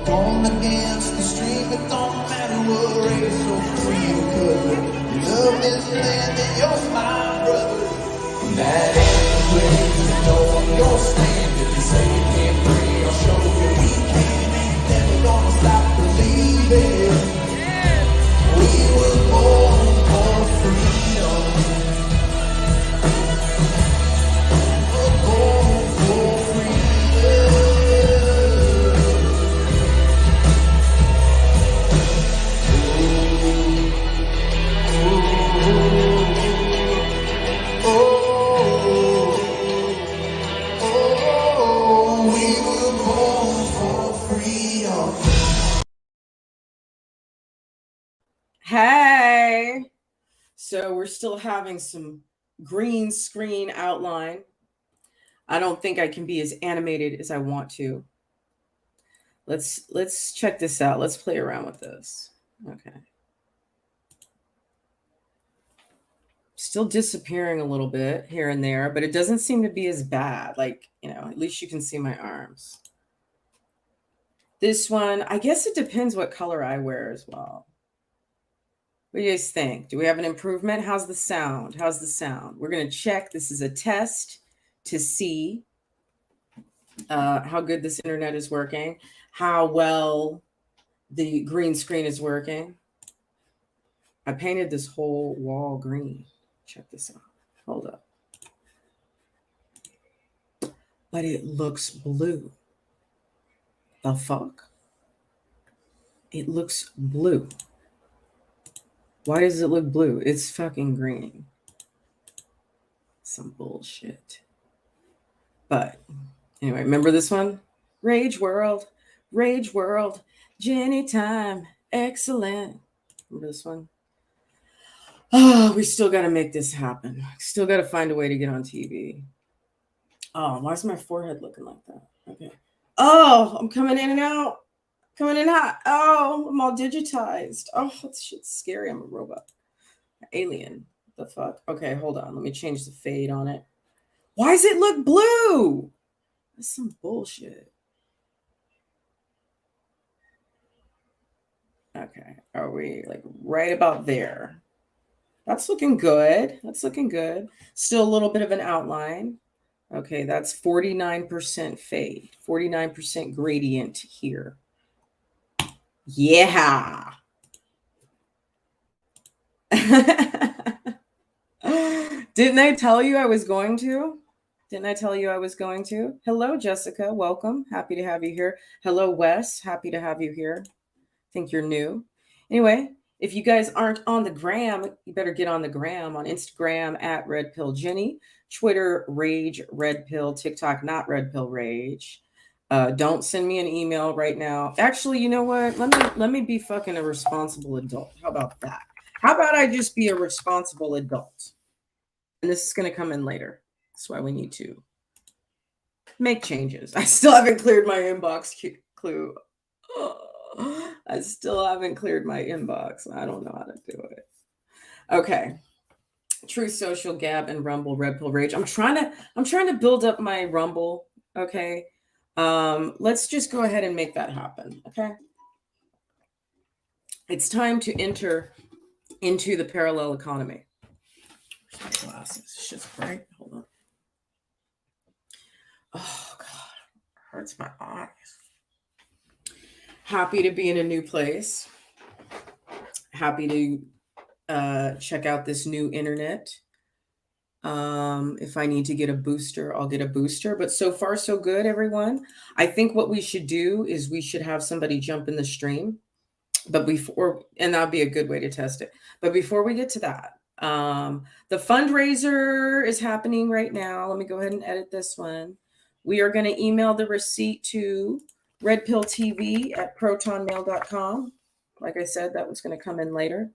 born against the stream, it don't matter what race or creed or color. You love this land and you're my brother. That ends with you know your stand. If you say you can't pray, I'll show you we can. Ain't never gonna stop believing. We were born for freedom. We were born for freedom. Hey, so we're still having some green screen outline. I don't think I can be as animated as I want to. Let's check this out. Let's play around with this. Okay. Still disappearing a little bit here and there, but it doesn't seem to be as bad. Like, at least you can see my arms. This one, I guess it depends what color I wear as well. What do you guys think? Do we have an improvement? How's the sound? We're going to check. This is a test to see how good this internet is working, how well the green screen is working. I painted this whole wall green. Check this out. Hold up. But it looks blue. The fuck? It looks blue. Why does it look blue? It's fucking green. Some bullshit. But anyway, remember this one? Rage World, Jenny time, excellent. Remember this one? Oh, we still got to make this happen. Still got to find a way to get on TV. Oh, why is my forehead looking like that? Okay. Oh, I'm coming in and out. Coming in hot. Oh, I'm all digitized. Oh, that shit's scary. I'm a robot. Alien. The fuck? Okay, hold on. Let me change the fade on it. Why does it look blue? That's some bullshit. Okay. Are we like right about there? That's looking good. Still a little bit of an outline. Okay, that's 49% fade. 49% gradient here. Yeah. Didn't I tell you I was going to? Hello, Jessica. Welcome. Happy to have you here. Hello, Wes. Happy to have you here. Think you're new. Anyway, if you guys aren't on the gram, you better get on the gram. On Instagram at Red Pill Jenny, Twitter Rage Red Pill, TikTok not Red Pill Rage. Don't send me an email right now. Actually, you know what? Let me be fucking a responsible adult. How about that? How about I just be a responsible adult? And this is going to come in later. That's why we need to make changes. I still haven't cleared my inbox clue. I still haven't cleared my inbox. I don't know how to do it. Okay. Truth Social, Gab, and Rumble, Red Pill Rage. I'm trying to build up my Rumble. Okay. Let's just go ahead and make that happen. Okay. It's time to enter into the parallel economy. Where's my glasses? It's just bright. Hold on. Oh God, it hurts my eyes. Happy to be in a new place. Happy to check out this new internet. If I need to get a booster, I'll get a booster. But so far, so good, everyone. I think what we should do is we should have somebody jump in the stream. But before, and that'd be a good way to test it. But before we get to that, the fundraiser is happening right now. Let me go ahead and edit this one. We are going to email the receipt to redpilltv@protonmail.com. Like I said, that was going to come in later.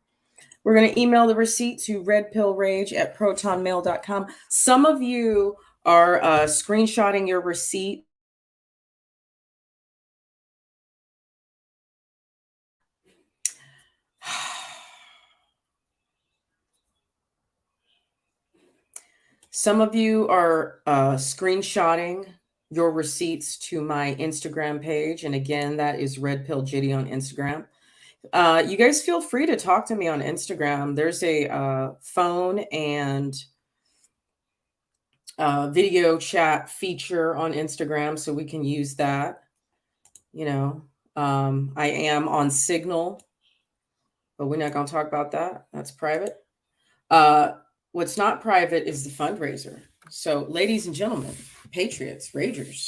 We're going to email the receipt to redpillrage@protonmail.com. Some of you are screenshotting your receipt. Some of you are screenshotting your receipts to my Instagram page. And again, that is Red Pill Jitty on Instagram. You guys feel free to talk to me on Instagram. There's a phone and video chat feature on Instagram, so we can use that. You know, I am on Signal, but we're not going to talk about that. That's private. What's not private is the fundraiser. So, ladies and gentlemen, patriots, ragers,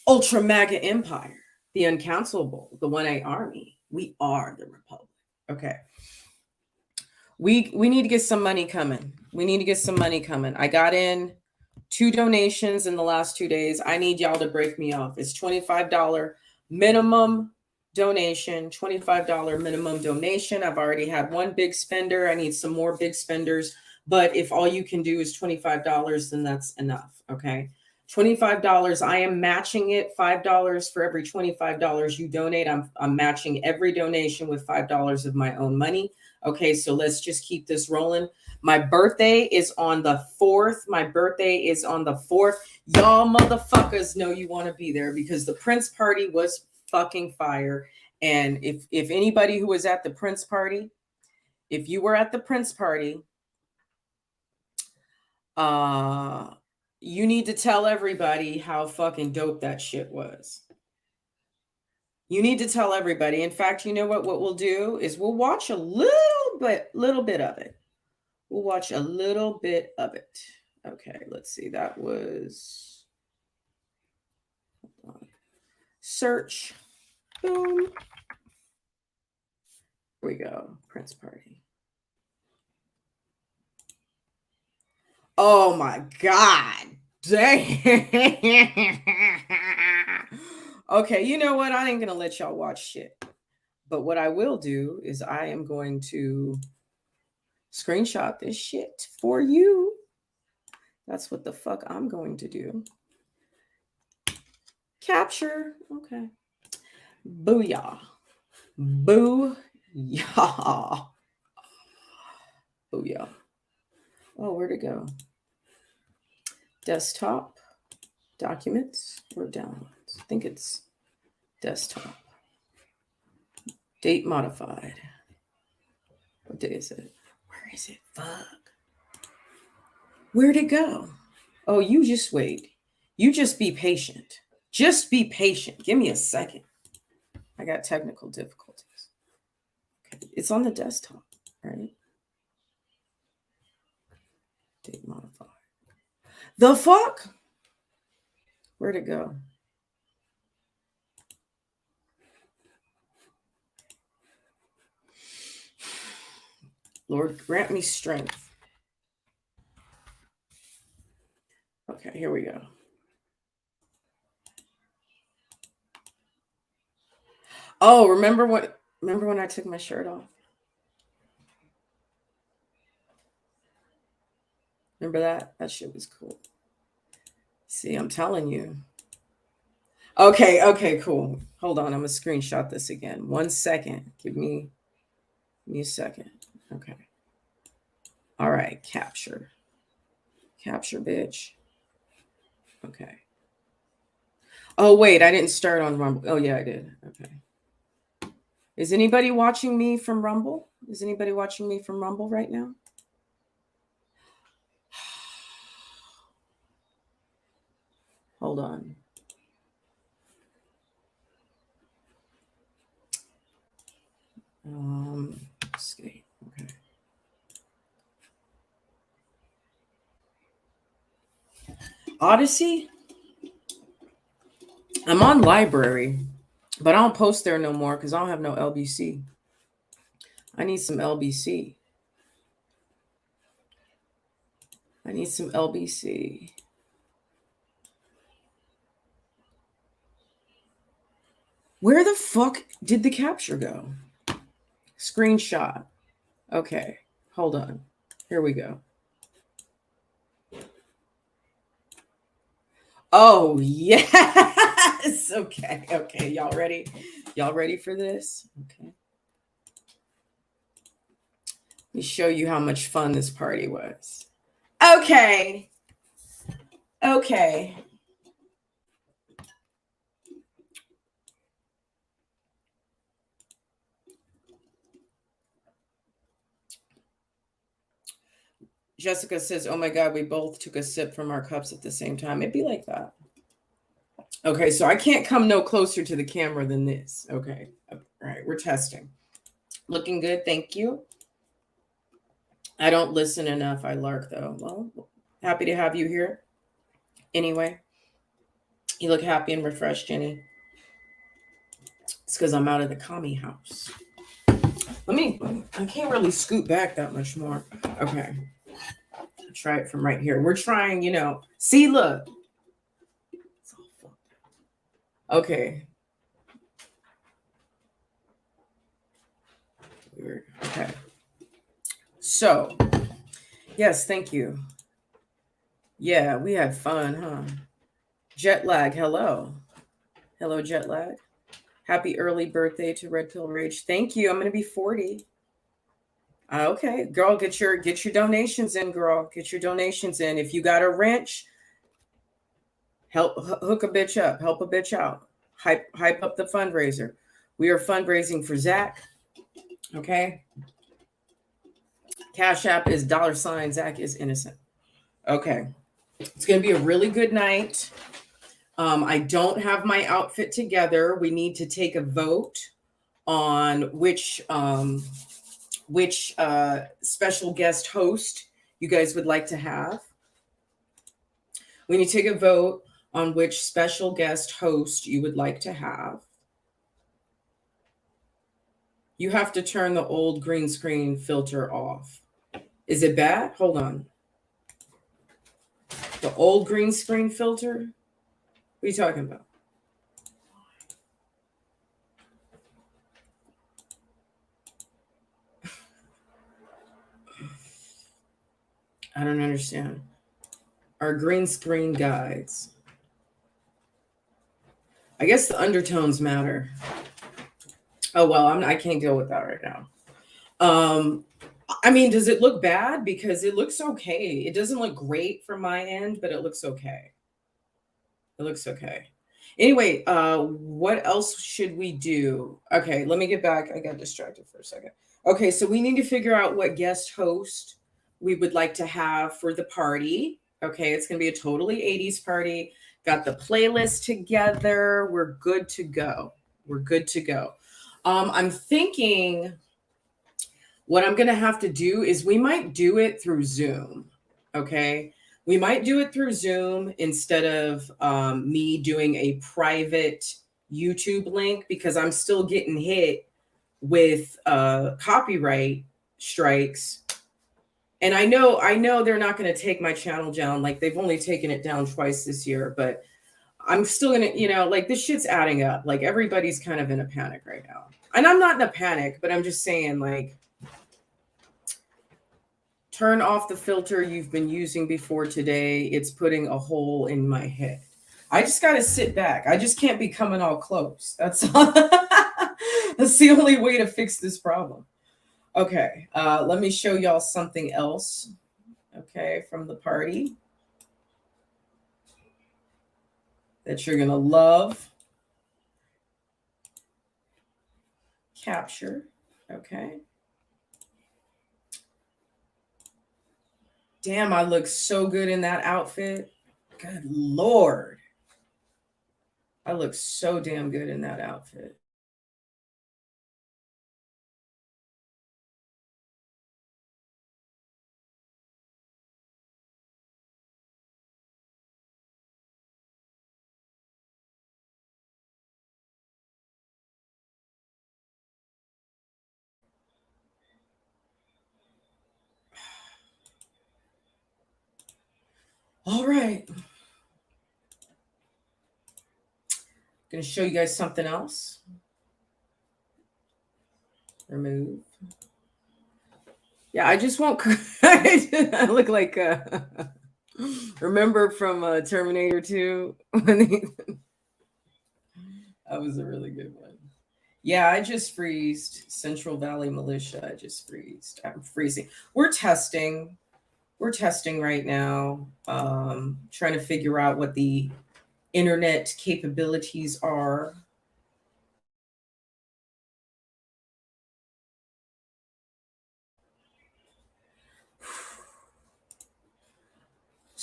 ultra MAGA empire, the uncounselable, the 1A army, we are the republic. Okay. We need to get some money coming. We need to get some money coming. I got in 2 donations in the last 2 days. I need y'all to break me off. It's $25 minimum donation, $25 minimum donation. I've already had one big spender. I need some more big spenders. But if all you can do is $25, then that's enough. Okay. $25. I am matching it. $5 for every $25 you donate. I'm matching every donation with $5 of my own money. Okay. So let's just keep this rolling. My birthday is on the 4th. My birthday is on the 4th. Y'all motherfuckers know you want to be there because the Prince party was fucking fire. And if anybody who was at the Prince party, if you were at the Prince party, you need to tell everybody how fucking dope that shit was. You need to tell everybody. In fact, you know what we'll do is we'll watch a little bit of it. We'll watch a little bit of it. Okay, let's see. That was search. Boom. Here we go. Prince party. Oh my God. Dang. Okay, you know what? I ain't gonna let y'all watch shit. But what I will do is I am going to screenshot this shit for you. That's what the fuck I'm going to do. Capture. Okay. Booyah. Booyah. Booyah. Oh, where'd it go? Desktop, documents, or downloads. I think it's desktop. Date modified. What day is it? Where is it? Fuck. Where'd it go? Oh, you just wait. You just be patient. Just be patient. Give me a second. I got technical difficulties. Okay. It's on the desktop, right? Date modified. The fuck? Where'd it go? Lord, grant me strength. Okay, here we go. Oh, remember when I took my shirt off? Remember that? That shit was cool. See, I'm telling you. Okay, cool. Hold on, I'm gonna screenshot this again. 1 second. Give me a second. Okay. All right, capture. Capture, bitch. Okay. Oh, wait, I didn't start on Rumble. Oh, yeah, I did. Okay. Is anybody watching me from Rumble? Is anybody watching me from Rumble right now? Hold on. Escape. Okay. Odyssey? I'm on library, but I don't post there no more because I don't have no LBC. I need some LBC. I need some LBC. Where the fuck did the capture go? Screenshot. Okay, hold on. Here we go. Oh, yes. Okay. Y'all ready? Y'all ready for this? Okay. Let me show you how much fun this party was. Okay. Jessica says, oh my God, we both took a sip from our cups at the same time. It'd be like that. Okay, so I can't come no closer to the camera than this. Okay, all right, we're testing. Looking good, thank you. I don't listen enough. I lark though. Well, happy to have you here. Anyway, you look happy and refreshed, Jenny. It's because I'm out of the commie house. I can't really scoot back that much more. Okay. I'll try it from right here. We're trying, see, look. Okay. Weird. Okay. So, yes, thank you. Yeah, we had fun, huh? Jet lag, hello. Hello, jet lag. Happy early birthday to Red Pill Rage. Thank you. I'm going to be 40. Okay, girl, get your donations in, girl. Get your donations in. If you got a wrench, hook a bitch up, help a bitch out. Hype up the fundraiser. We are fundraising for Zach. Okay. Cash App is $ Zach is innocent. Okay. It's going to be a really good night. I don't have my outfit together. We need to take a vote on which special guest host you guys would like to have. We need to take a vote on which special guest host you would like to have. You have to turn the old green screen filter off. Is it bad? Hold on. The old green screen filter? What are you talking about? I don't understand. Our green screen guides. I guess the undertones matter. Oh, well, I can't deal with that right now. I mean, does it look bad? Because it looks okay. It doesn't look great from my end, but it looks okay. It looks okay. Anyway, what else should we do? Okay, let me get back. I got distracted for a second. Okay, so we need to figure out what guest host we would like to have for the party. Okay, it's going to be a totally 80s party. Got the playlist together. We're good to go. We're good to go. I'm thinking what I'm going to have to do is we might do it through Zoom. Okay. We might do it through Zoom instead of me doing a private YouTube link because I'm still getting hit with copyright strikes. And I know they're not going to take my channel down. Like they've only taken it down twice this year, but I'm still going to, like this shit's adding up. Like everybody's kind of in a panic right now. And I'm not in a panic, but I'm just saying like, turn off the filter you've been using before today. It's putting a hole in my head. I just got to sit back. I just can't be coming all close. That's all. That's the only way to fix this problem. Okay. Let me show y'all something else. Okay. From the party that you're going to love. Capture. Okay. Damn, I look so good in that outfit. Good Lord. I look so damn good in that outfit. All right. Going to show you guys something else. Remove. Yeah, I just won't. I look like remember from Terminator 2 that was a really good one. Yeah, I just freezed Central Valley Militia. I just freezed. I'm freezing. We're testing right now, trying to figure out what the internet capabilities are.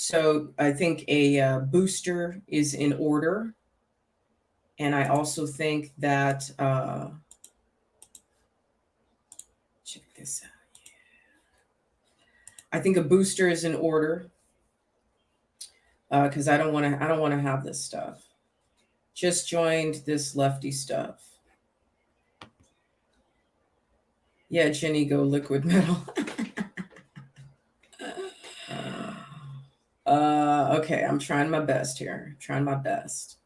So I think a booster is in order. And I also think that, check this out. I think a booster is in order because I don't want to have this stuff. Just joined this lefty stuff. Yeah, Jenny, go liquid metal. Okay, I'm trying my best here. Trying my best.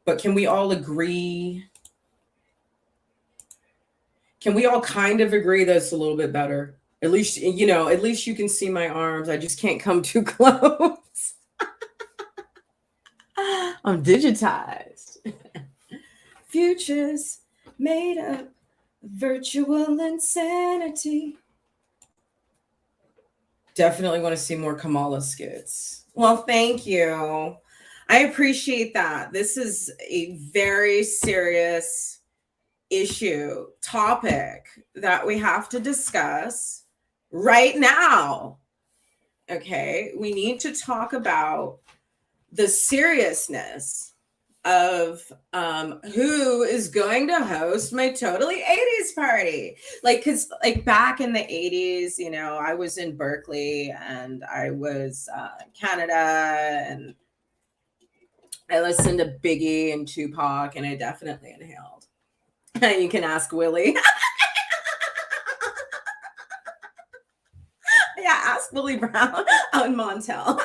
But can we all agree? Can we all kind of agree that it's a little bit better? At least, at least you can see my arms. I just can't come too close. I'm digitized. Futures made up virtual insanity. Definitely want to see more Kamala skits. Well, thank you. I appreciate that. This is a very serious topic that we have to discuss right now. Okay, we need to talk about the seriousness of who is going to host my totally 80s party. Because back in the 80s, I was in Berkeley and I was in Canada, and I listened to Biggie and Tupac, and I definitely inhaled. You can ask Willie. Yeah, ask Willie Brown out in Montel.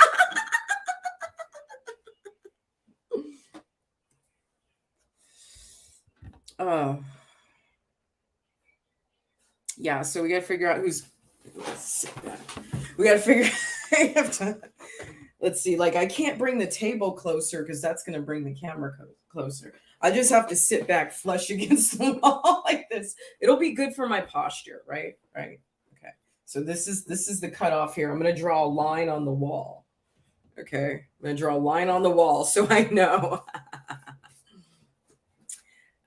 Oh. Yeah, so we got to figure out who's. We got to figure. Let's see. I can't bring the table closer because that's going to bring the camera closer. I just have to sit back, flush against the wall like this. It'll be good for my posture, right? Right. Okay. So this is the cutoff here. I'm going to draw a line on the wall. Okay. I'm going to draw a line on the wall so I know.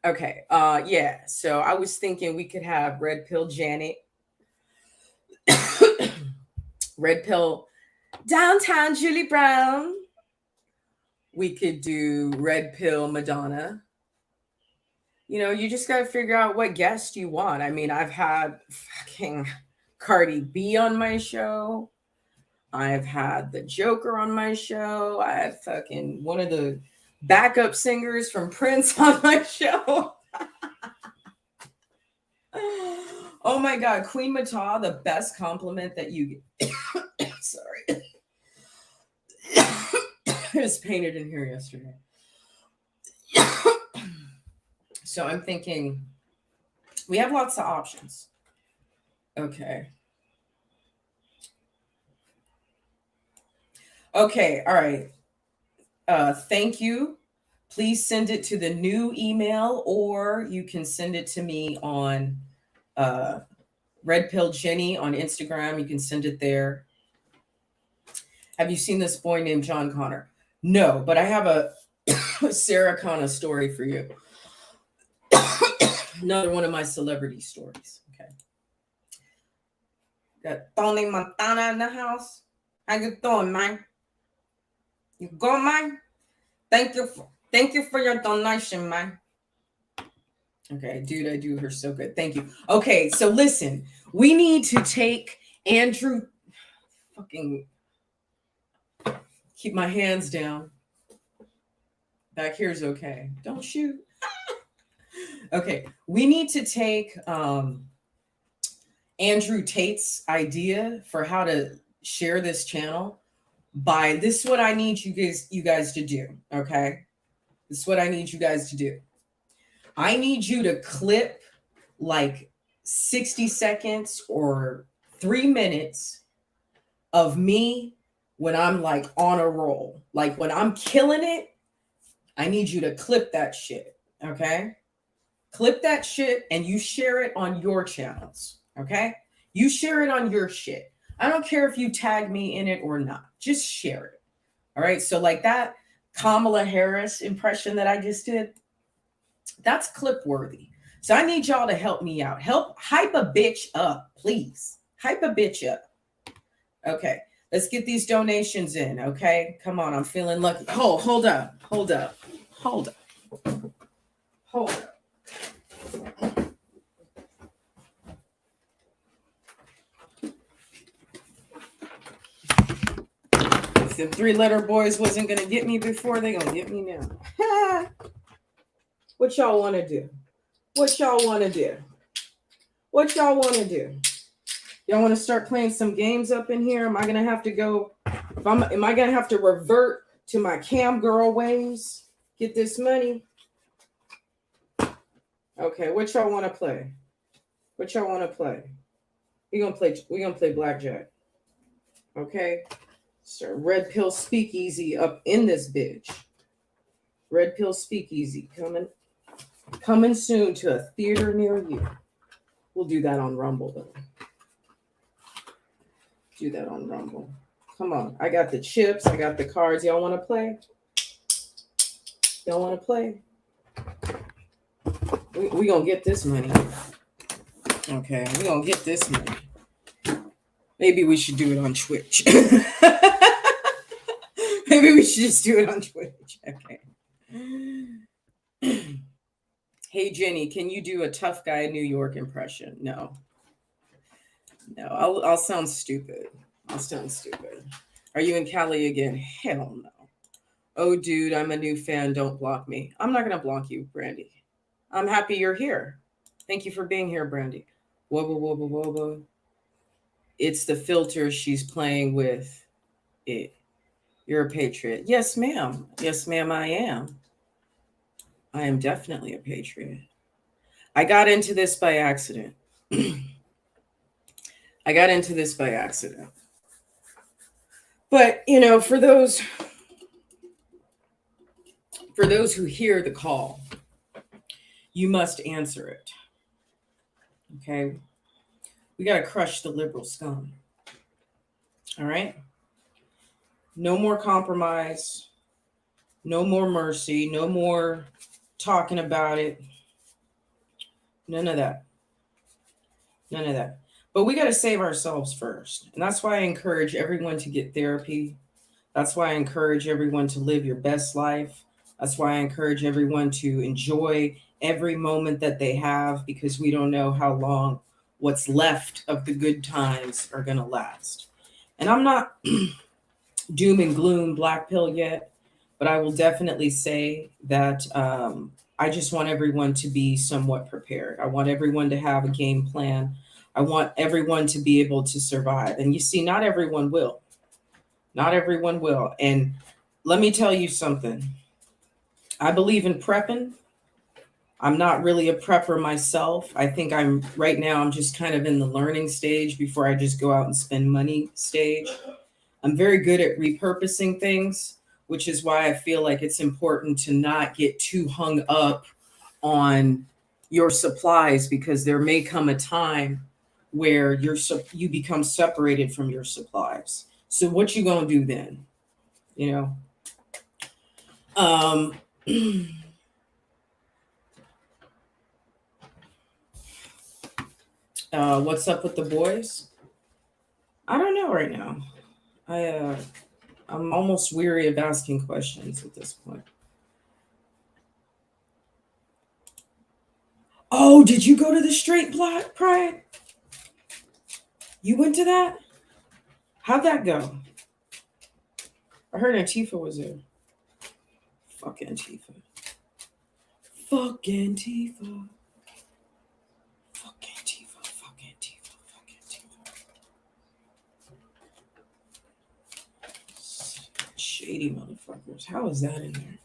Okay. Yeah. So I was thinking we could have Red Pill Janet, Red Pill Downtown Julie Brown. We could do Red Pill Madonna. You just got to figure out what guest you want. I mean, I've had fucking Cardi B on my show. I've had the Joker on my show. I had fucking one of the backup singers from Prince on my show. Oh my God, Queen Mata, the best compliment that you get. Sorry. It was painted in here yesterday. So I'm thinking we have lots of options. Okay. Okay, all right. Thank you. Please send it to the new email, or you can send it to me on Red Pill Jenny on Instagram. You can send it there. Have you seen this boy named John Connor? No, but I have a Sarah Connor story for you. Another one of my celebrity stories. Okay. Got Tony Montana in the house. How you doing, man? You go, man? Thank you for your donation, man. Okay, dude, I do her so good. Thank you. Okay, so listen, we need to take Andrew. Fucking keep my hands down. Back here's okay. Don't shoot. Okay, we need to take Andrew Tate's idea for how to share this channel by this is what I need you guys to do. Okay, this is what I need you guys to do. I need you to clip 60 seconds or 3 minutes of me when I'm on a roll. When I'm killing it, I need you to clip that shit. Okay? Clip that shit and you share it on your channels. Okay? You share it on your shit. I don't care if you tag me in it or not. Just share it. All right? So that Kamala Harris impression that I just did, that's clip worthy. So I need y'all to help me out. Help hype a bitch up, please. Hype a bitch up. Okay. Let's get these donations in, okay? Come on, I'm feeling lucky. Hold up. If the three-letter boys wasn't gonna get me before, they gonna get me now. What y'all want to do? Y'all want to start playing some games up in here? Am I gonna have to go? Am I gonna have to revert to my cam girl ways? Get this money? Okay, what y'all want to play? We're gonna play blackjack. Okay. So Red Pill Speakeasy up in this bitch. Red Pill Speakeasy coming soon to a theater near you. We'll do that on Rumble though. Come on. I got the chips. I got the cards. Y'all want to play? We gonna get this money. Okay, we gonna get this money. Maybe we should do it on Twitch. Maybe we should just do it on Twitch. Okay. Hey Jenny, can you do a tough guy New York impression? No, I'll sound stupid. Are you in Cali again? Hell no. Oh, dude, I'm a new fan. Don't block me. I'm not gonna block you, Brandy. I'm happy you're here. Thank you for being here, Brandy. Wubba. It's the filter she's playing with. It. You're a patriot. Yes, ma'am. I am. I am definitely a patriot. I got into this by accident. But, for those who hear the call, you must answer it. Okay? We got to crush the liberal scum. All right? No more compromise. No more mercy. No more talking about it. None of that. But we got to save ourselves first. And that's why I encourage everyone to get therapy. That's why I encourage everyone to live your best life. That's why I encourage everyone to enjoy every moment that they have, because we don't know how long what's left of the good times are going to last. And I'm not doom and gloom black pill yet, but I will definitely say that I just want everyone to be somewhat prepared. I want everyone to have a game plan. I want everyone to be able to survive. And you see, not everyone will. And let me tell you something. I believe in prepping. I'm not really a prepper myself. I think I'm just kind of in the learning stage before I just go out and spend money stage. I'm very good at repurposing things, which is why I feel like it's important to not get too hung up on your supplies, because there may come a time where you become separated from your supplies. So what you gonna do then? What's up with the boys? I don't know right now. I'm almost weary of asking questions at this point. Oh, did you go to the straight black pride? You went to that? How'd that go? I heard Antifa was there. Fuck Antifa. Shady motherfuckers. How is that in there?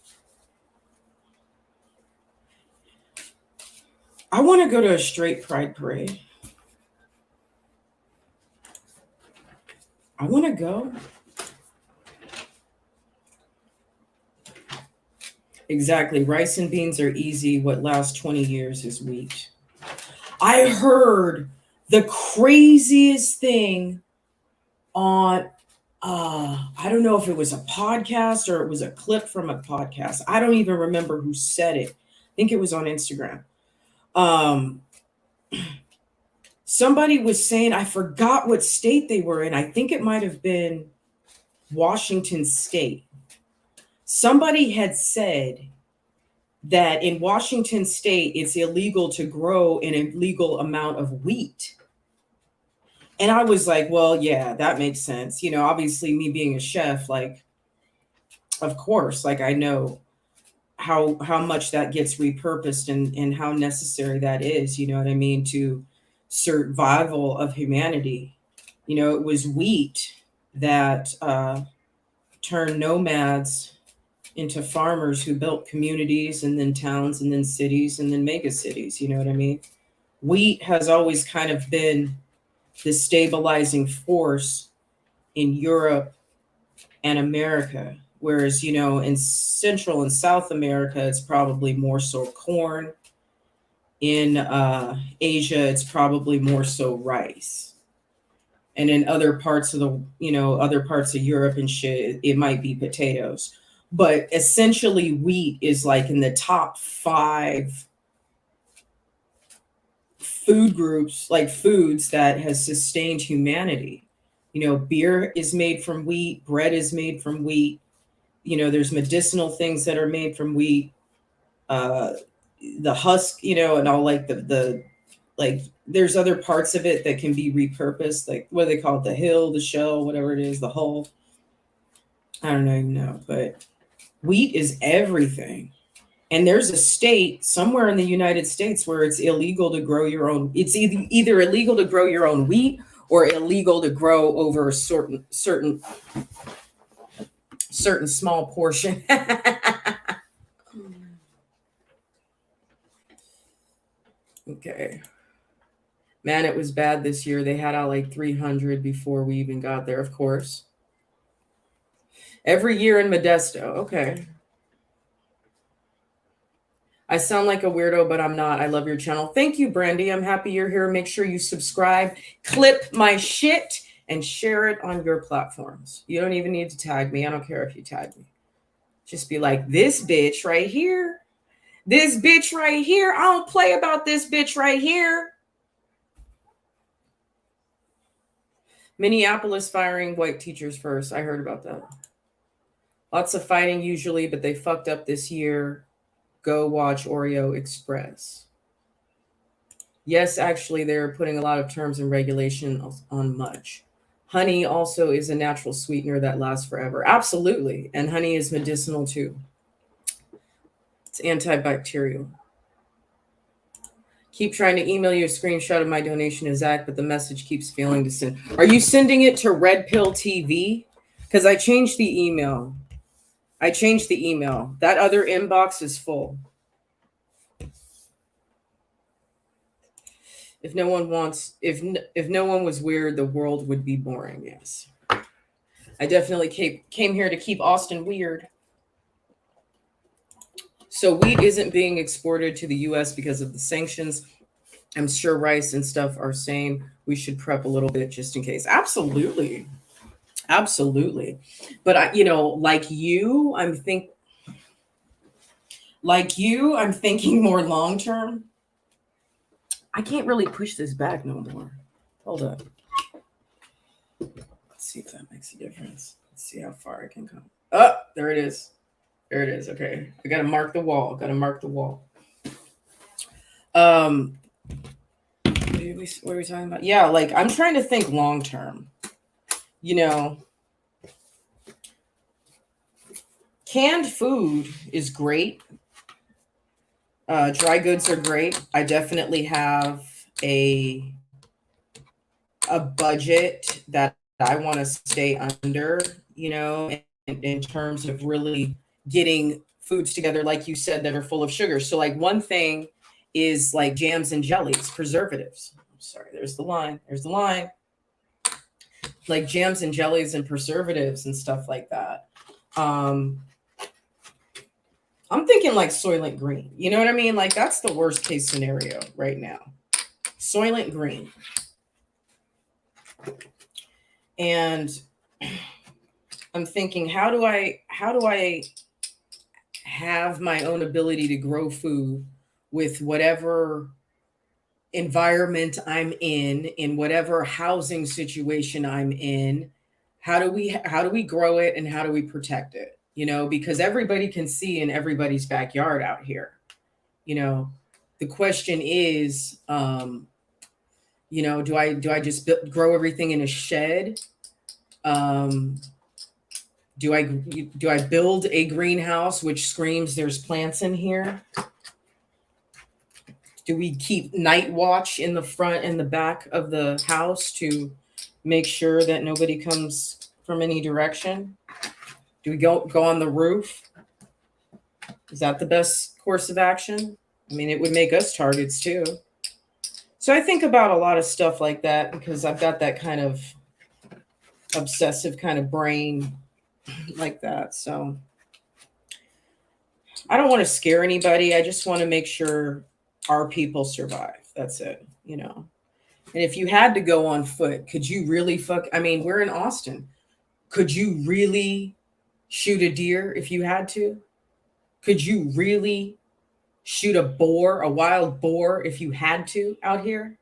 I want to go to a straight pride parade. I want to go. Exactly. Rice and beans are easy. What lasts 20 years is wheat. I heard the craziest thing on, I don't know if it was a podcast or it was a clip from a podcast. I don't even remember who said it. I think it was on Instagram. somebody was saying, I forgot what state they were in. I think it might have been Washington State. Somebody had said that in Washington State, it's illegal to grow an illegal amount of wheat. And I was like, well, yeah, that makes sense. You know, obviously, me being a chef, like, of course, like I know how much that gets repurposed and how necessary that is, you know what I mean, to survival of humanity. You know, it was wheat that turned nomads into farmers who built communities and then towns and then cities and then mega cities, you know what I mean? Wheat has always kind of been the stabilizing force in Europe and America. Whereas, you know, in Central and South America, it's probably more so corn. In Asia, it's probably more so rice. And in other parts of the, you know, other parts of Europe and shit, it might be potatoes. But essentially, wheat is like in the top 5 food groups, like foods that has sustained humanity. You know, beer is made from wheat, bread is made from wheat. You know, there's medicinal things that are made from wheat. Uh, the husk, you know, and all like the like there's other parts of it that can be repurposed, like what do they call it, the hill, the shell, whatever it is, the hull. I don't even know, but wheat is everything. And there's a state somewhere in the United States where it's illegal to grow your own. It's either illegal to grow your own wheat or illegal to grow over a certain small portion. Okay. Man, it was bad this year. They had out like 300 before we even got there, of course. Every year in Modesto. Okay. I sound like a weirdo, but I'm not. I love your channel. Thank you, Brandy. I'm happy you're here. Make sure you subscribe, clip my shit, and share it on your platforms. You don't even need to tag me. I don't care if you tag me. Just be like, this bitch right here. This bitch right here. I don't play about this bitch right here. Minneapolis firing white teachers first. I heard about that. Lots of fighting usually, but they fucked up this year. Go watch Oreo Express. Yes, actually, they're putting a lot of terms and regulations on much. Honey also is a natural sweetener that lasts forever. Absolutely. And honey is medicinal too. It's antibacterial. Keep trying to email you a screenshot of my donation to Zach, but the message keeps failing to send. Are you sending it to Red Pill TV? Because I changed the email. That other inbox is full. If no one was weird, the world would be boring. Yes. I definitely came here to keep Austin weird. So wheat isn't being exported to the US because of the sanctions. I'm sure rice and stuff are saying we should prep a little bit just in case. Absolutely. Absolutely. But I, you know, like you, I'm thinking more long term. I can't really push this back no more. Hold up. Let's see if that makes a difference. Let's see how far I can come. Oh, there it is. There it is. Okay. I gotta mark the wall. What are we talking about? Yeah, like I'm trying to think long term. You know, canned food is great. Dry goods are great. I definitely have a budget that I want to stay under, you know, in terms of really getting foods together, like you said, that are full of sugar. So like one thing is like jams and jellies, preservatives. Sorry, there's the line. Like jams and jellies and preservatives and stuff like that. I'm thinking like Soylent Green. You know what I mean? Like that's the worst case scenario right now. Soylent Green. And I'm thinking, how do I have my own ability to grow food with whatever environment I'm in whatever housing situation I'm in, how do we grow it and how do we protect it? You know, because everybody can see in everybody's backyard out here. You know, the question is, you know, do I just grow everything in a shed? Um, do I build a greenhouse which screams there's plants in here? Do we keep night watch in the front and the back of the house to make sure that nobody comes from any direction? Do we go on the roof? Is that the best course of action? I mean, it would make us targets too. So I think about a lot of stuff like that because I've got that kind of obsessive kind of brain like that. So I don't want to scare anybody. I just want to make sure our people survive. That's it, you know. And if you had to go on foot, could you really I mean, we're in Austin. Could you really shoot a deer if you had to? Could you really shoot a boar, a wild boar, if you had to out here?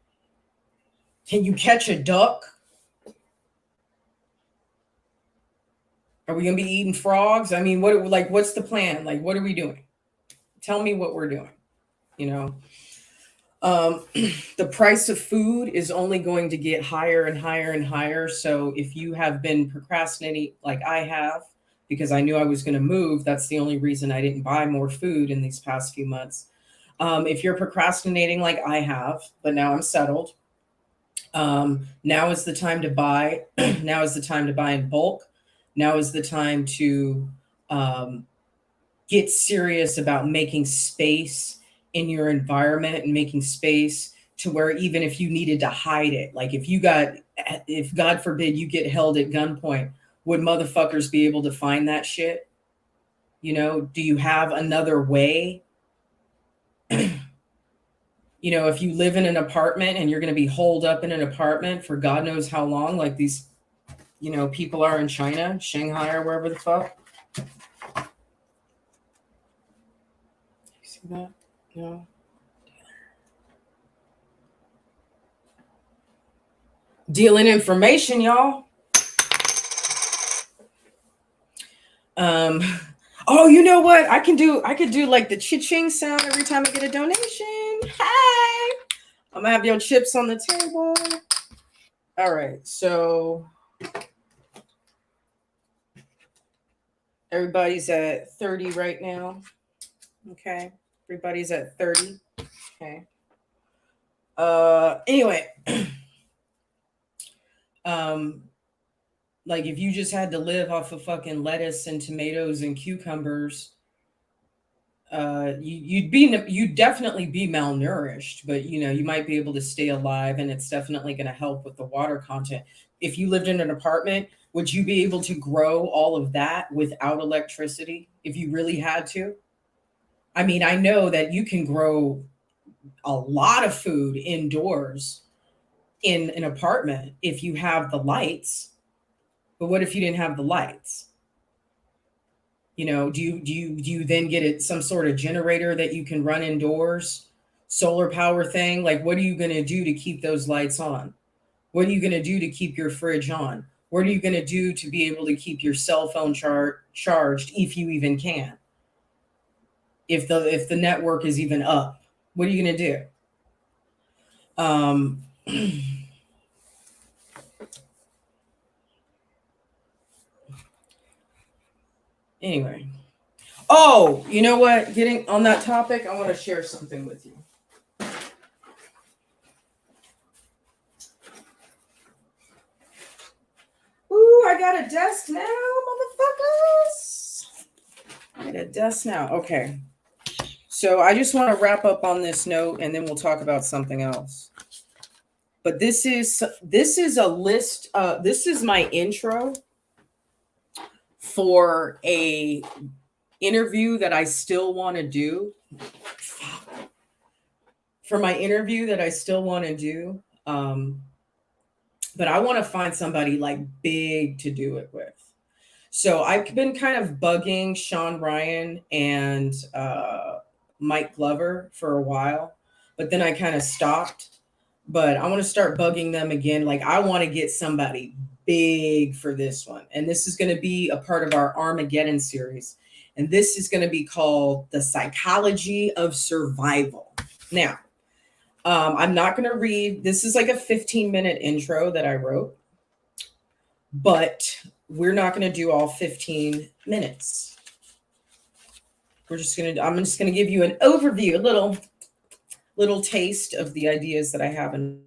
Can you catch a duck? Are we gonna be eating frogs? I mean, what's the plan? Like, what are we doing? Tell me what we're doing. You know, the price of food is only going to get higher and higher and higher. So if you have been procrastinating like I have, because I knew I was going to move, that's the only reason I didn't buy more food in these past few months. If you're procrastinating like I have, but now I'm settled, now is the time to buy. Now is the time to buy in bulk. Now is the time to get serious about making space in your environment and making space to where even if you needed to hide it, like if God forbid you get held at gunpoint, would motherfuckers be able to find that shit? You know, do you have another way? You know, if you live in an apartment and you're going to be holed up in an apartment for God knows how long, like these, you know, people are in China, Shanghai, or wherever the fuck. You see that? No. Dealing information, y'all. Oh, you know what? I could do like the cha-ching sound every time I get a donation. Hi. I'm gonna have your chips on the table. All right, so everybody's at 30 right now. Okay. Everybody's at 30. Okay. Anyway. Like if you just had to live off of fucking lettuce and tomatoes and cucumbers, you'd definitely be malnourished, but you know, you might be able to stay alive, and it's definitely going to help with the water content. If you lived in an apartment, would you be able to grow all of that without electricity if you really had to? I mean, I know that you can grow a lot of food indoors in an apartment if you have the lights. But what if you didn't have the lights? You know, do you then get some sort of generator that you can run indoors, solar power thing? Like, what are you going to do to keep those lights on? What are you going to do to keep your fridge on? What are you going to do to be able to keep your cell phone charged, if you even can? If the network is even up, what are you going to do? Anyway. Oh, you know what? Getting on that topic, I want to share something with you. Ooh, I got a desk now, motherfuckers. I got a desk now. Okay. So I just want to wrap up on this note, and then we'll talk about something else. But this is a list. This is my intro for a interview that I still want to do. For my interview that I still want to do. But I want to find somebody like big to do it with. So I've been kind of bugging Sean Ryan and Mike Glover for a while, but then I kind of stopped but I want to start bugging them again. Like, I want to get somebody big for this one. And this is going to be a part of our Armageddon series. And this is going to be called The Psychology of Survival. Now, I'm not going to read. This is like a 15-minute intro that I wrote, but we're not going to do all 15 minutes. I'm just going to give you an overview, a little taste of the ideas that I have in.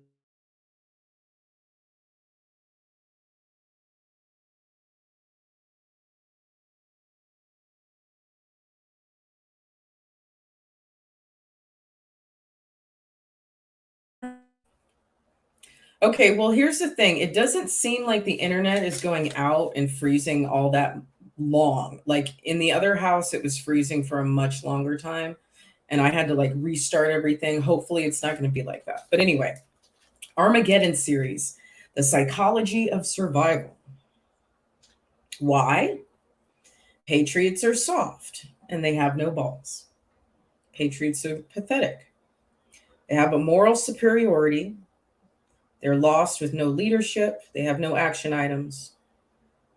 Okay, well, here's the thing. It doesn't seem like the internet is going out and freezing all that long. Like in the other house, it was freezing for a much longer time, and I had to like restart everything. Hopefully, it's not going to be like that. But anyway, Armageddon series, The Psychology of Survival. Why? Patriots are soft and they have no balls. Patriots are pathetic. They have a moral superiority. They're lost with no leadership. They have no action items.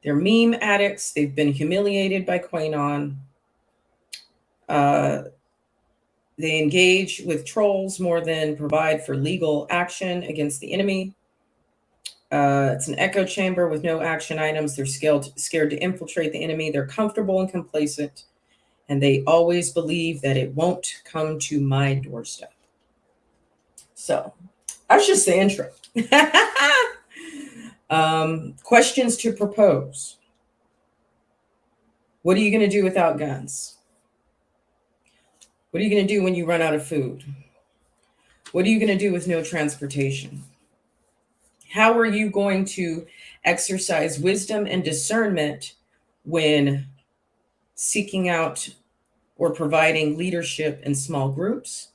They're meme addicts. They've been humiliated by Quanon. They engage with trolls more than provide for legal action against the enemy. It's an echo chamber with no action items. They're scared to infiltrate the enemy. They're comfortable and complacent. And they always believe that it won't come to my doorstep. So that's just the intro. Questions to propose. What are you going to do without guns? What are you going to do when you run out of food? What are you going to do with no transportation? How are you going to exercise wisdom and discernment when seeking out or providing leadership in small groups?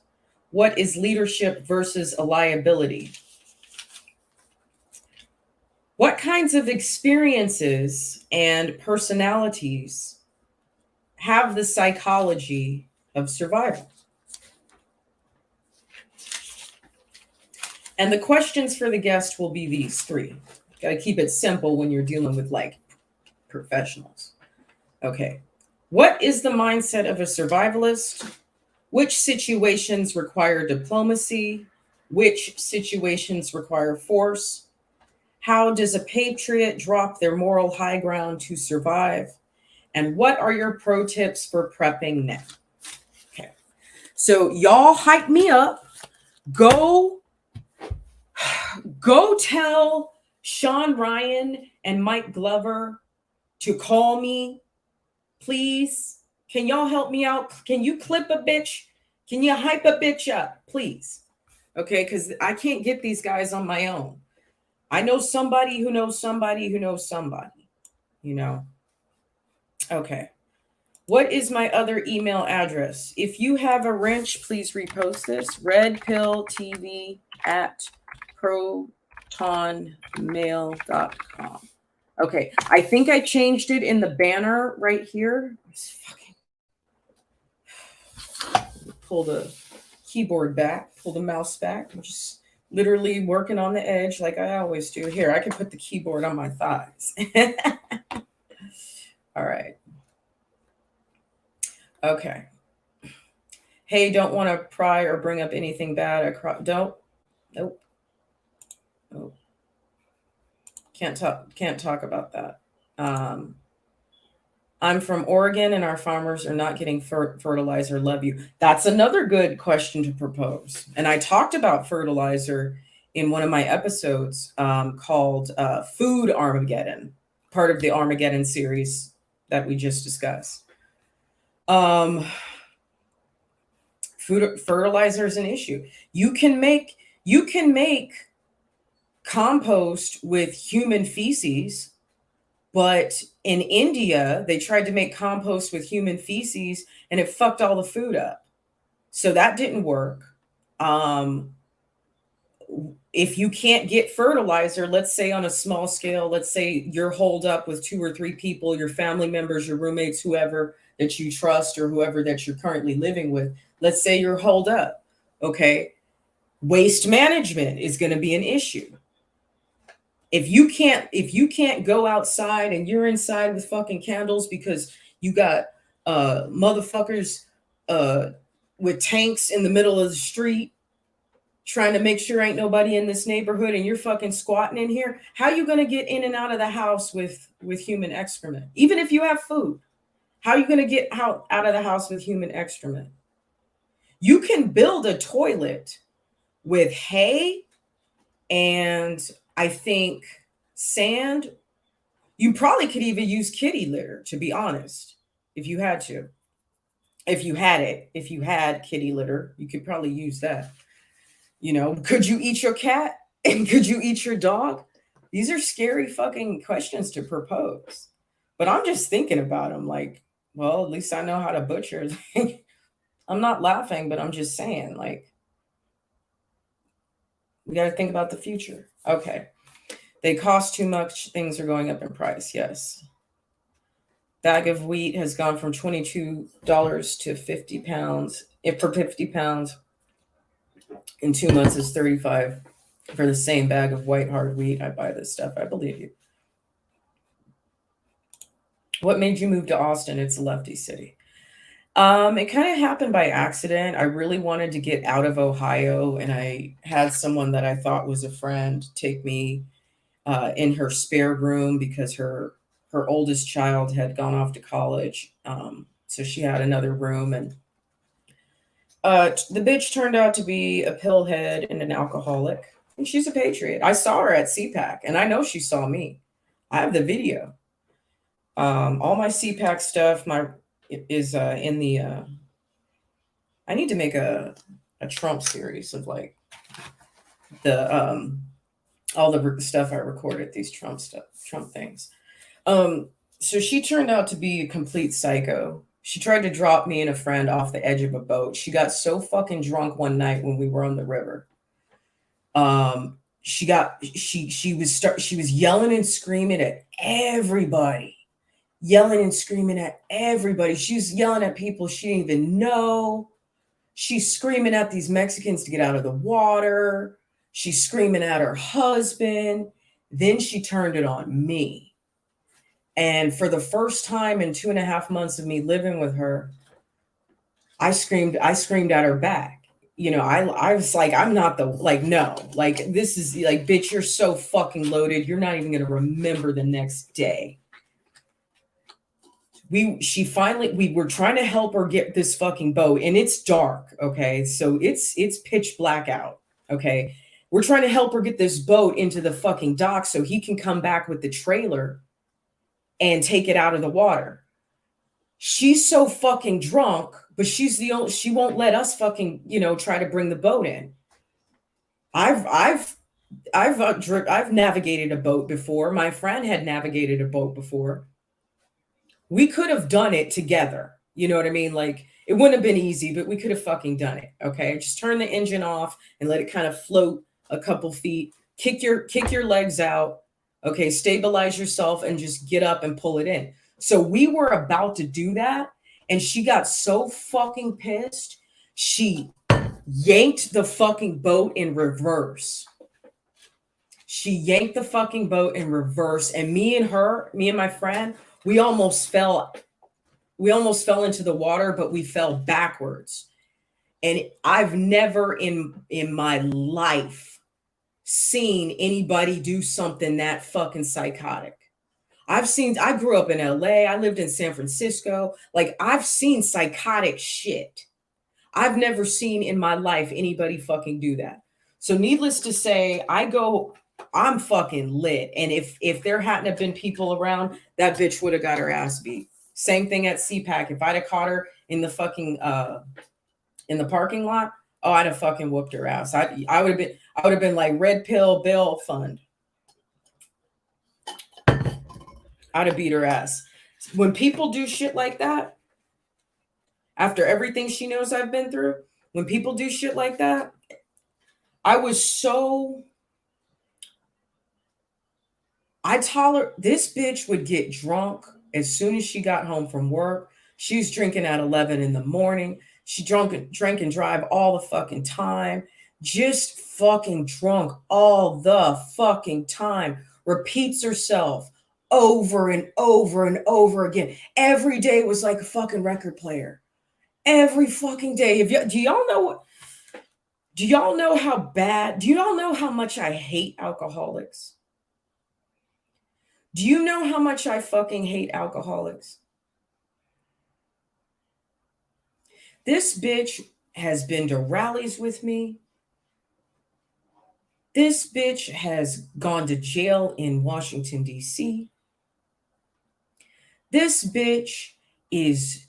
What is leadership versus a liability? What kinds of experiences and personalities have the psychology of survival? And the questions for the guest will be these three. Got to keep it simple when you're dealing with like professionals. Okay. What is the mindset of a survivalist? Which situations require diplomacy? Which situations require force? How does a patriot drop their moral high ground to survive? And what are your pro tips for prepping now? Okay. So y'all hype me up. Go tell Sean Ryan and Mike Glover to call me, please. Can y'all help me out? Can you clip a bitch? Can you hype a bitch up, please? Okay, because I can't get these guys on my own. I know somebody who knows somebody who knows somebody, you know. Okay. What is my other email address? If you have a wrench, please repost this. redpilltv@protonmail.com. Okay. I think I changed it in the banner right here. Pull the keyboard back, pull the mouse back. I'm just literally working on the edge like I always do. Here, I can put the keyboard on my thighs. All right. Okay. Hey, don't want to pry or bring up anything bad. Don't. Nope. Nope. Can't talk about that. I'm from Oregon and our farmers are not getting fertilizer. Love you. That's another good question to propose. And I talked about fertilizer in one of my episodes called Food Armageddon, part of the Armageddon series that we just discussed. Fertilizer is an issue. You can make compost with human feces. But in India, they tried to make compost with human feces and it fucked all the food up. So that didn't work. If you can't get fertilizer, let's say on a small scale, let's say you're holed up with 2 or 3 people, your family members, your roommates, whoever that you trust or whoever that you're currently living with. Let's say you're holed up. Okay. Waste management is going to be an issue. If you can't go outside and you're inside with fucking candles because you got motherfuckers with tanks in the middle of the street trying to make sure ain't nobody in this neighborhood and you're fucking squatting in here, how are you going to get in and out of the house with human excrement? Even if you have food, how are you going to get out of the house with human excrement? You can build a toilet with hay and I think sand. You probably could even use kitty litter, to be honest, if you had to. If you had kitty litter, you could probably use that. Could you eat your cat and could you eat your dog? These are scary fucking questions to propose. But I'm just thinking about them like, well, at least I know how to butcher. I'm not laughing, but I'm just saying, like, we got to think about the future. Okay. They cost too much. Things are going up in price. Yes. Bag of wheat has gone from $22 to 50 pounds. For 50 pounds in 2 months is 35 for the same bag of white hard wheat. I buy this stuff. I believe you. What made you move to Austin? It's a lefty city. It kind of happened by accident. I really wanted to get out of Ohio, and I had someone that I thought was a friend take me in her spare room because her oldest child had gone off to college. So she had another room, and the bitch turned out to be a pillhead and an alcoholic, and she's a patriot. I saw her at CPAC, and I know she saw me. I have the video. All my CPAC stuff is in the. I need to make a Trump series of like the all the stuff I recorded, these Trump things. So she turned out to be a complete psycho. She tried to drop me and a friend off the edge of a boat. She got so fucking drunk one night when we were on the river. She was yelling and screaming at everybody. Yelling and screaming at everybody. She was yelling at people she didn't even know. She's screaming at these Mexicans to get out of the water. She's screaming at her husband. Then she turned it on me. And for the first time in 2.5 months of me living with her, I screamed at her back. I was like, I'm not no, like, this is like, bitch, you're so fucking loaded. You're not even going to remember the next day. We were trying to help her get this fucking boat, and it's dark. Okay. So it's pitch black out. Okay. We're trying to help her get this boat into the fucking dock so he can come back with the trailer and take it out of the water. She's so fucking drunk, but she won't let us fucking, try to bring the boat in. I've navigated a boat before. My friend had navigated a boat before. We could have done it together. You know what I mean? Like, it wouldn't have been easy, but we could have fucking done it. Okay. Just turn the engine off and let it kind of float a couple feet, kick your legs out. Okay. Stabilize yourself and just get up and pull it in. So we were about to do that. And she got so fucking pissed. She yanked the fucking boat in reverse. She yanked the fucking boat in reverse. And me and my friend, we almost fell into the water, but we fell backwards. And I've never in my life seen anybody do something that fucking psychotic. I grew up in LA. I lived in San Francisco. Like, I've seen psychotic shit. I've never seen in my life anybody fucking do that. So needless to say, I'm fucking lit. And if there hadn't have been people around, that bitch would have got her ass beat. Same thing at CPAC. If I'd have caught her in the fucking in the parking lot, I'd have fucking whooped her ass. I would have been like, red pill bail fund. I'd have beat her ass. When people do shit like that, after everything she knows I've been through, when people do shit like that, this bitch would get drunk as soon as she got home from work. She's drinking at 11 in the morning. She drank and drive all the fucking time. just fucking drunk all the fucking time, repeats herself over and over and over again. Every day was like a fucking record player. Every fucking day. Do y'all know how bad? Do y'all know how much I hate alcoholics? Do you know how much I fucking hate alcoholics? This bitch has been to rallies with me. This bitch has gone to jail in Washington, D.C. This bitch is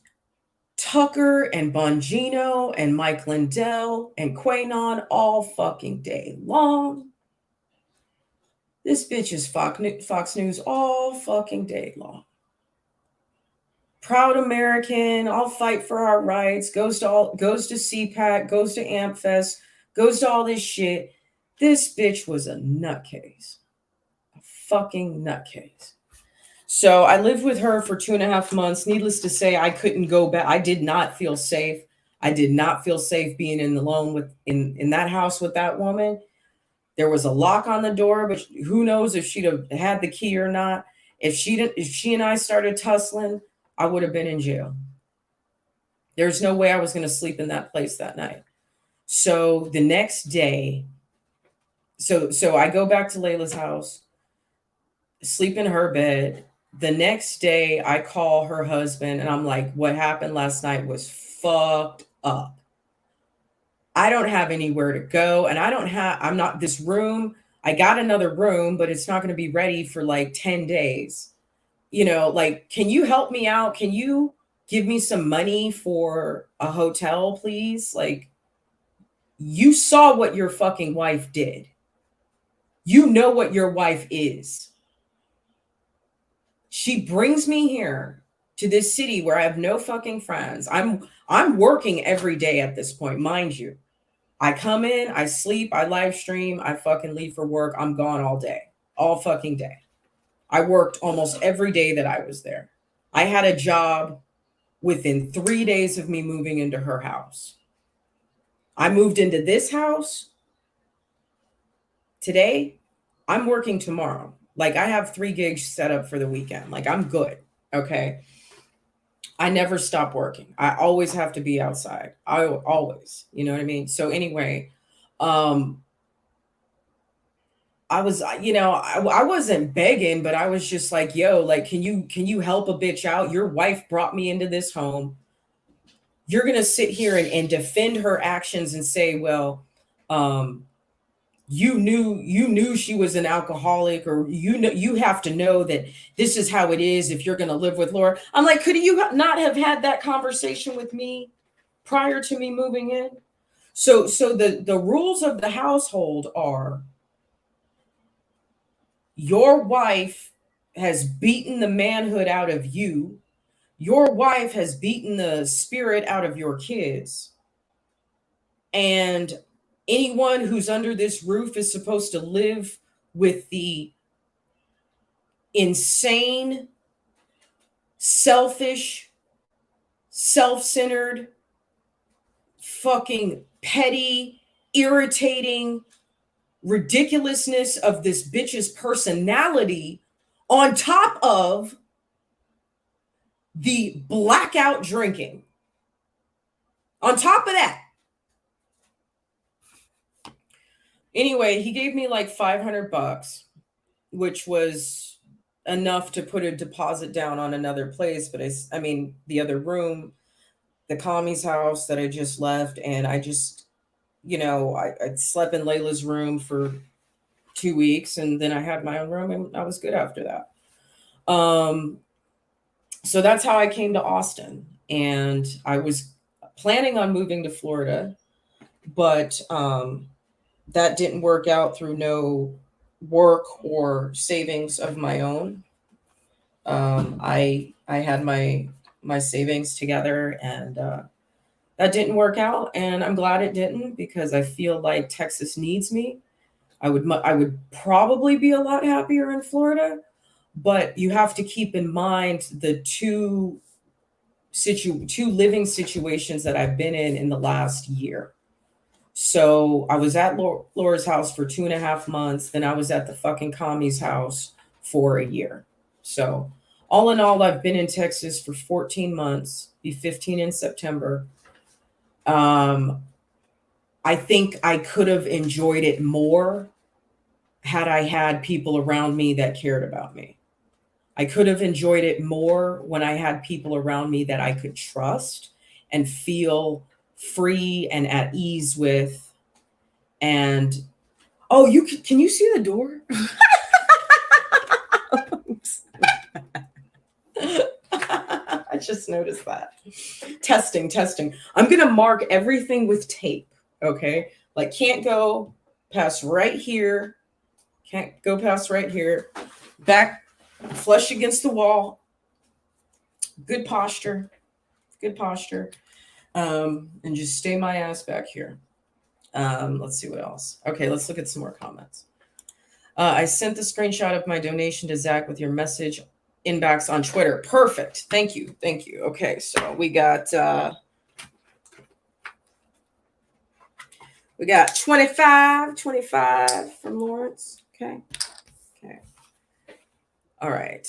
Tucker and Bongino and Mike Lindell and Quanon all fucking day long. This bitch is Fox News all fucking day long. Proud American, I'll fight for our rights, goes to CPAC, goes to AmpFest, goes to all this shit. This bitch was a nutcase. A fucking nutcase. So I lived with her for 2.5 months. Needless to say, I couldn't go back. I did not feel safe. I did not feel safe being in that house with that woman. There was a lock on the door, but who knows if she'd have had the key or not. If she and I started tussling, I would have been in jail. There's no way I was going to sleep in that place that night. So the next day, so I go back to Layla's house, sleep in her bed. The next day, I call her husband and I'm like, what happened last night was fucked up. I don't have anywhere to go. And I'm not this room. I got another room, but it's not going to be ready for like 10 days. You know, like, can you help me out? Can you give me some money for a hotel, please? Like, you saw what your fucking wife did. You know what your wife is. She brings me here to this city where I have no fucking friends. I'm working every day at this point, mind you. I come in, I sleep, I live stream, I fucking leave for work. I'm gone all day, all fucking day. I worked almost every day that I was there. I had a job within 3 days of me moving into her house. I moved into this house today. I'm working tomorrow. Like, I have 3 gigs set up for the weekend. Like, I'm good. Okay. I never stop working. I always have to be outside. I always, you know what I mean? So anyway, I was, I wasn't begging, but I was just like, yo, like, can you help a bitch out? Your wife brought me into this home. You're going to sit here and defend her actions and say, well, you knew she was an alcoholic, or you have to know that this is how it is if you're going to live with Laura. I'm like, could you not have had that conversation with me prior to me moving in? So the rules of the household are, your wife has beaten the manhood out of you. Your wife has beaten the spirit out of your kids. And anyone who's under this roof is supposed to live with the insane, selfish, self-centered, fucking petty, irritating ridiculousness of this bitch's personality, on top of the blackout drinking. On top of that. Anyway, he gave me like $500, which was enough to put a deposit down on another place. But I mean, the other room, the commie's house that I just left. And I just, I slept in Layla's room for 2 weeks, and then I had my own room, and I was good after that. So that's how I came to Austin. And I was planning on moving to Florida, but that didn't work out through no work or savings of my own. I had my savings together, and that didn't work out, and I'm glad it didn't, because I feel like Texas needs me. I would probably be a lot happier in Florida, but you have to keep in mind the two living situations that I've been in the last year. So I was at Laura's house for 2.5 months. Then I was at the fucking commie's house for a year. So all in all, I've been in Texas for 14 months, be 15 in September. I think I could have enjoyed it more had I had people around me that cared about me. I could have enjoyed it more when I had people around me that I could trust and feel free and at ease with. And oh, can you see the door? I just noticed that. Testing. I'm going to mark everything with tape, okay? Like can't go past right here. Can't go past right here. Back flush against the wall. Good posture. Good posture. And just stay my ass back here. Let's see what else. Okay, let's look at some more comments. I sent the screenshot of my donation to Zach with your message inbox on Twitter. Perfect. Thank you. Okay, so we got 25 from Lawrence. Okay. All right.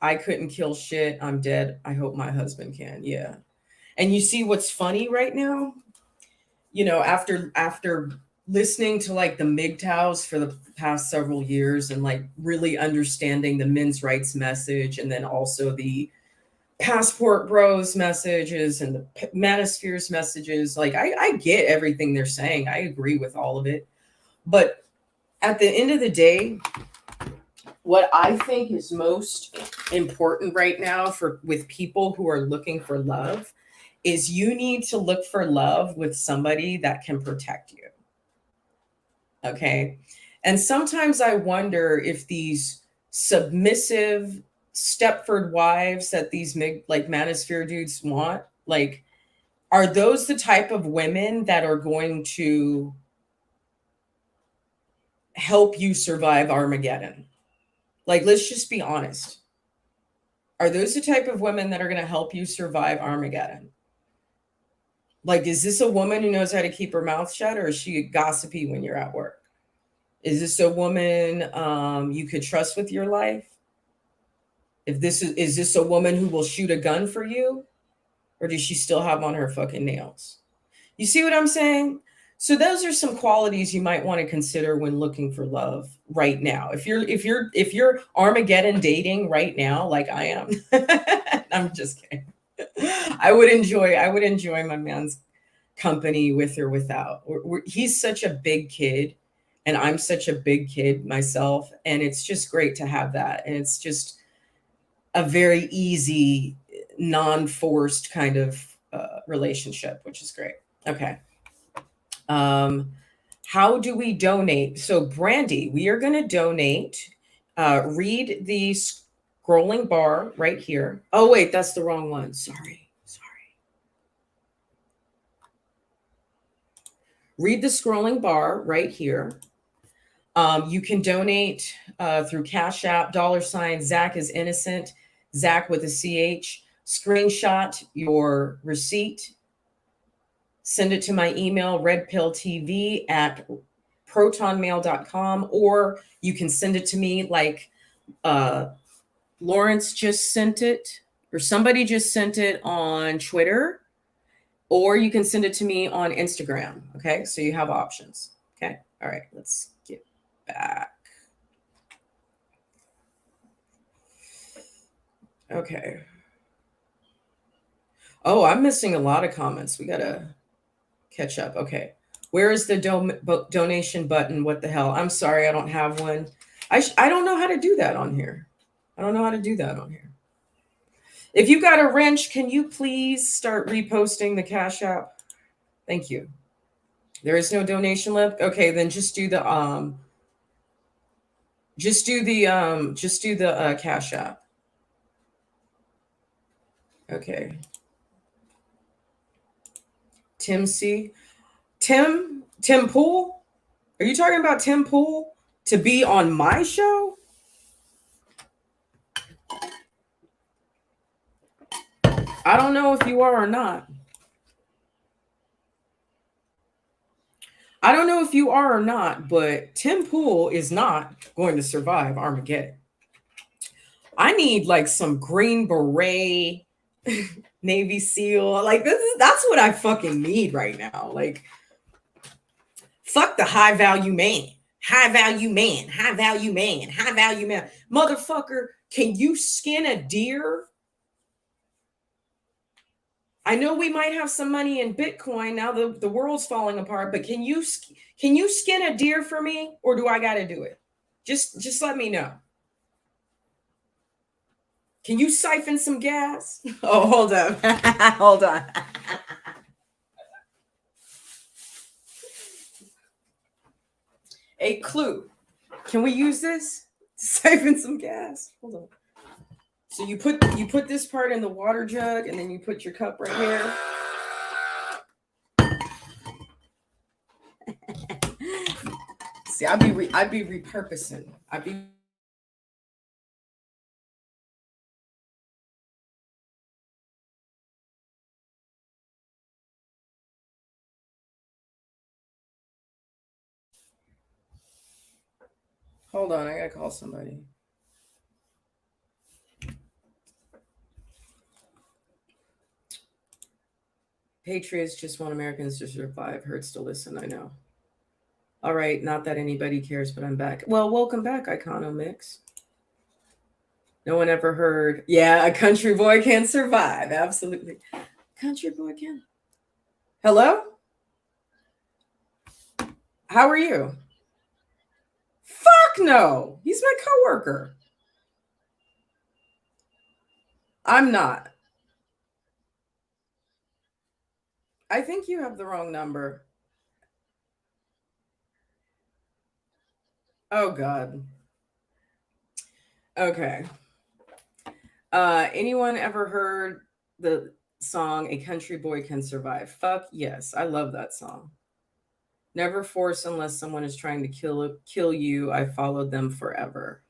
I couldn't kill shit. I'm dead. I hope my husband can. Yeah. And you see what's funny right now? You know, after listening to like the MGTOWs for the past several years and like really understanding the men's rights message and then also the passport bros messages and the manospheres messages, like I get everything they're saying. I agree with all of it. But at the end of the day, what I think is most important right now with people who are looking for love is you need to look for love with somebody that can protect you. Okay. And sometimes I wonder if these submissive Stepford wives that these like manosphere dudes want, like, are those the type of women that are going to help you survive Armageddon? Like, let's just be honest. Are those the type of women that are going to help you survive Armageddon? Like, is this a woman who knows how to keep her mouth shut, or is she gossipy when you're at work? Is this a woman you could trust with your life? Is this a woman who will shoot a gun for you, or does she still have on her fucking nails? You see what I'm saying? So those are some qualities you might want to consider when looking for love right now. If you're Armageddon dating right now, like I am, I'm just kidding. I would enjoy my man's company with or without. He's such a big kid, and I'm such a big kid myself, and it's just great to have that. And it's just a very easy, non-forced kind of relationship, which is great. Okay. How do we donate? So, Brandy, we are going to donate. Read the scrolling bar right here. Oh, wait, that's the wrong one. Sorry. Read the scrolling bar right here. You can donate through Cash App, $ Zach is innocent, Zach with a CH. Screenshot your receipt. Send it to my email, redpilltv@protonmail.com, or you can send it to me like Lawrence just sent it, or somebody just sent it on Twitter, or you can send it to me on Instagram. Okay, so you have options. Okay, all right, let's get back. Okay. Oh, I'm missing a lot of comments. We gotta catch up. Okay. Where is the donation button? What the hell? I'm sorry, I don't have one. I don't know how to do that on here. If you got a wrench, can you please start reposting the Cash App? Thank you. There is no donation left. Okay, then just do the Cash App. Okay. Tim Pool? Are you talking about Tim Pool to be on my show? I don't know if you are or not. I don't know if you are or not, but Tim Pool is not going to survive Armageddon. I need like some Green Beret, Navy SEAL. Like that's what I fucking need right now. Like, fuck the high value man. High value man, high value man, high value man. Motherfucker, can you skin a deer? I know we might have some money in Bitcoin now. The world's falling apart, but can you skin a deer for me, or do I got to do it? Just let me know. Can you siphon some gas? Oh, hold on. Hold on. A clue. Can we use this to siphon some gas? Hold on. So you put this part in the water jug, and then you put your cup right here. See, I'd be repurposing. Hold on, I gotta call somebody. Patriots just want Americans to survive. Hurts to listen, I know. All right, not that anybody cares, but I'm back. Well, welcome back, Iconomix. No one ever heard, yeah, a country boy can survive. Absolutely. Country boy can. Hello? How are you? Fuck no. He's my coworker. I'm not. I think you have the wrong number. Oh, God. Okay. Anyone ever heard the song "A Country Boy Can Survive"? Fuck yes. I love that song. Never force unless someone is trying to kill you. I followed them forever.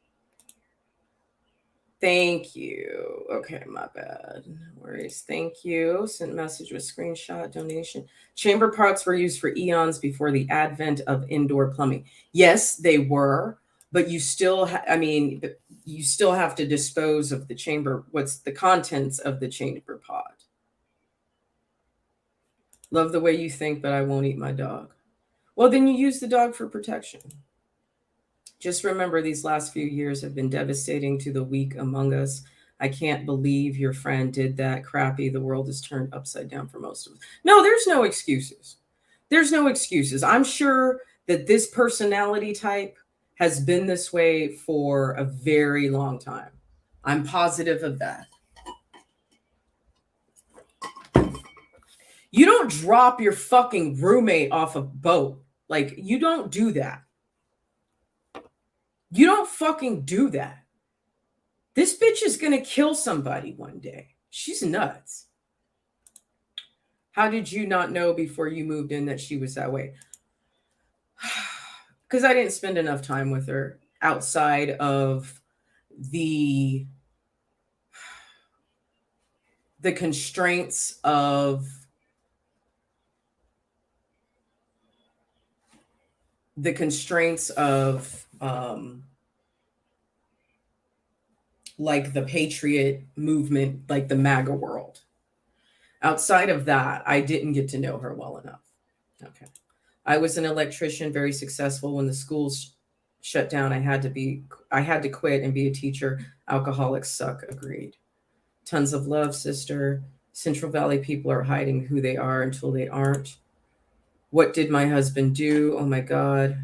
Thank you. Okay, my bad. No worries. Thank you. Sent message with screenshot donation. Chamber pots were used for eons before the advent of indoor plumbing. Yes, they were, but you still, you still have to dispose of the chamber. What's the contents of the chamber pot? Love the way you think, but I won't eat my dog. Well, then you use the dog for protection. Just remember, these last few years have been devastating to the weak among us. I can't believe your friend did that. Crappy. The world is turned upside down for most of us. No, there's no excuses. There's no excuses. I'm sure that this personality type has been this way for a very long time. I'm positive of that. You don't drop your fucking roommate off a boat. Like, you don't do that. You don't fucking do that. This bitch is going to kill somebody one day. She's nuts. How did you not know before you moved in that she was that way? Because I didn't spend enough time with her outside of the constraints of like the patriot movement, like the Maga world. Outside of that, I didn't get to know her well enough. Okay. I was an electrician, very successful. When the schools shut down, I had to quit and be a teacher. Alcoholics suck. Agreed. Tons of love, sister. Central Valley people are hiding who they are until they aren't. What did my husband do? Oh my God.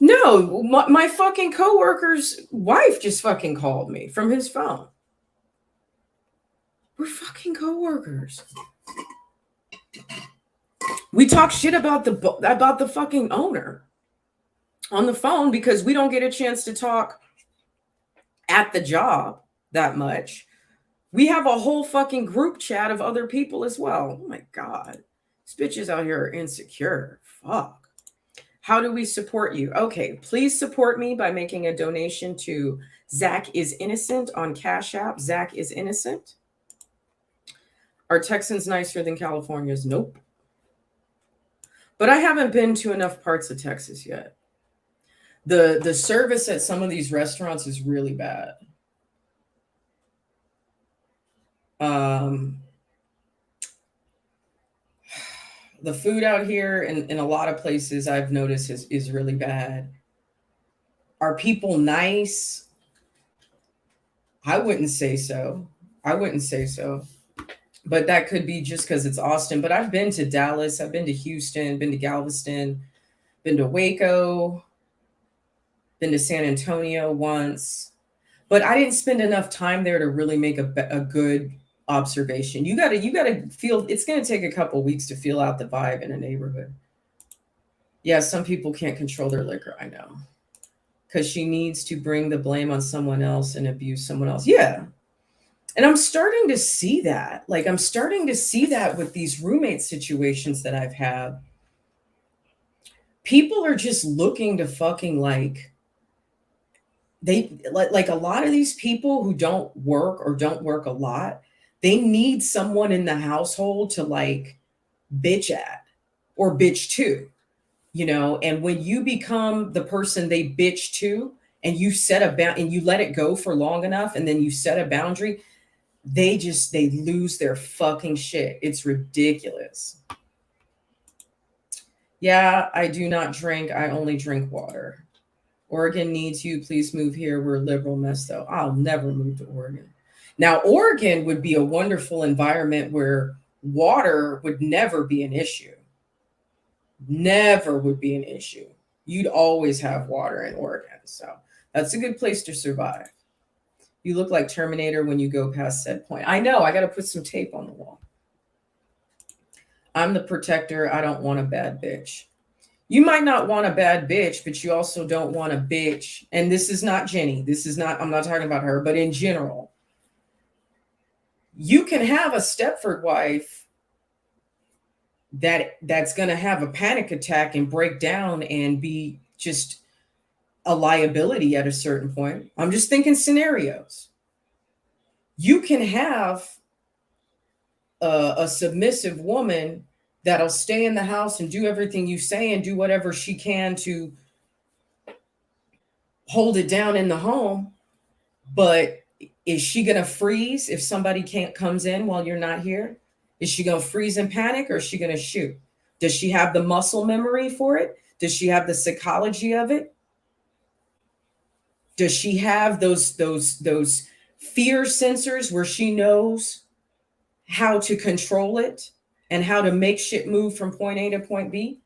No, my fucking coworker's wife just fucking called me from his phone. We're fucking coworkers. We talk shit about the fucking owner on the phone because we don't get a chance to talk at the job that much. We have a whole fucking group chat of other people as well. Oh my God. These bitches out here are insecure. Fuck. How do we support you? Okay, please support me by making a donation to Zach is Innocent on Cash App. Zach is Innocent. Are Texans nicer than Californians? Nope. But I haven't been to enough parts of Texas yet. The service at some of these restaurants is really bad. The food out here in a lot of places I've noticed is really bad. Are people nice? I wouldn't say so. I wouldn't say so. But that could be just because it's Austin. But I've been to Dallas, I've been to Houston, been to Galveston, been to Waco, been to San Antonio once. But I didn't spend enough time there to really make a good observation. You gotta feel. It's gonna take a couple weeks to feel out the vibe in a neighborhood. Yeah, some people can't control their liquor. I know, because she needs to bring the blame on someone else and abuse someone else. Yeah, and I'm starting to see that. Like I'm starting to see that with these roommate situations that I've had. People are just looking to fucking like a lot of these people who don't work or don't work a lot, they need someone in the household to like bitch at or bitch to, and when you become the person they bitch to and you set and you let it go for long enough and then you set a boundary, they lose their fucking shit. It's ridiculous. Yeah, I do not drink. I only drink water. Oregon needs you. Please move here. We're a liberal mess, though. I'll never move to Oregon. Now, Oregon would be a wonderful environment where water would never be an issue. Never would be an issue. You'd always have water in Oregon. So that's a good place to survive. You look like Terminator when you go past said point. I know. I got to put some tape on the wall. I'm the protector. I don't want a bad bitch. You might not want a bad bitch, but you also don't want a bitch. And this is not Jenny. I'm not talking about her, but in general, you can have a Stepford wife that's going to have a panic attack and break down and be just a liability at a certain point. I'm just thinking scenarios. You can have a submissive woman that'll stay in the house and do everything you say and do whatever she can to hold it down in the home. But is she going to freeze if somebody comes in while you're not here? Is she going to freeze and panic, or is she going to shoot? Does she have the muscle memory for it? Does she have the psychology of it? Does she have those fear sensors where she knows how to control it and how to make shit move from point A to point B?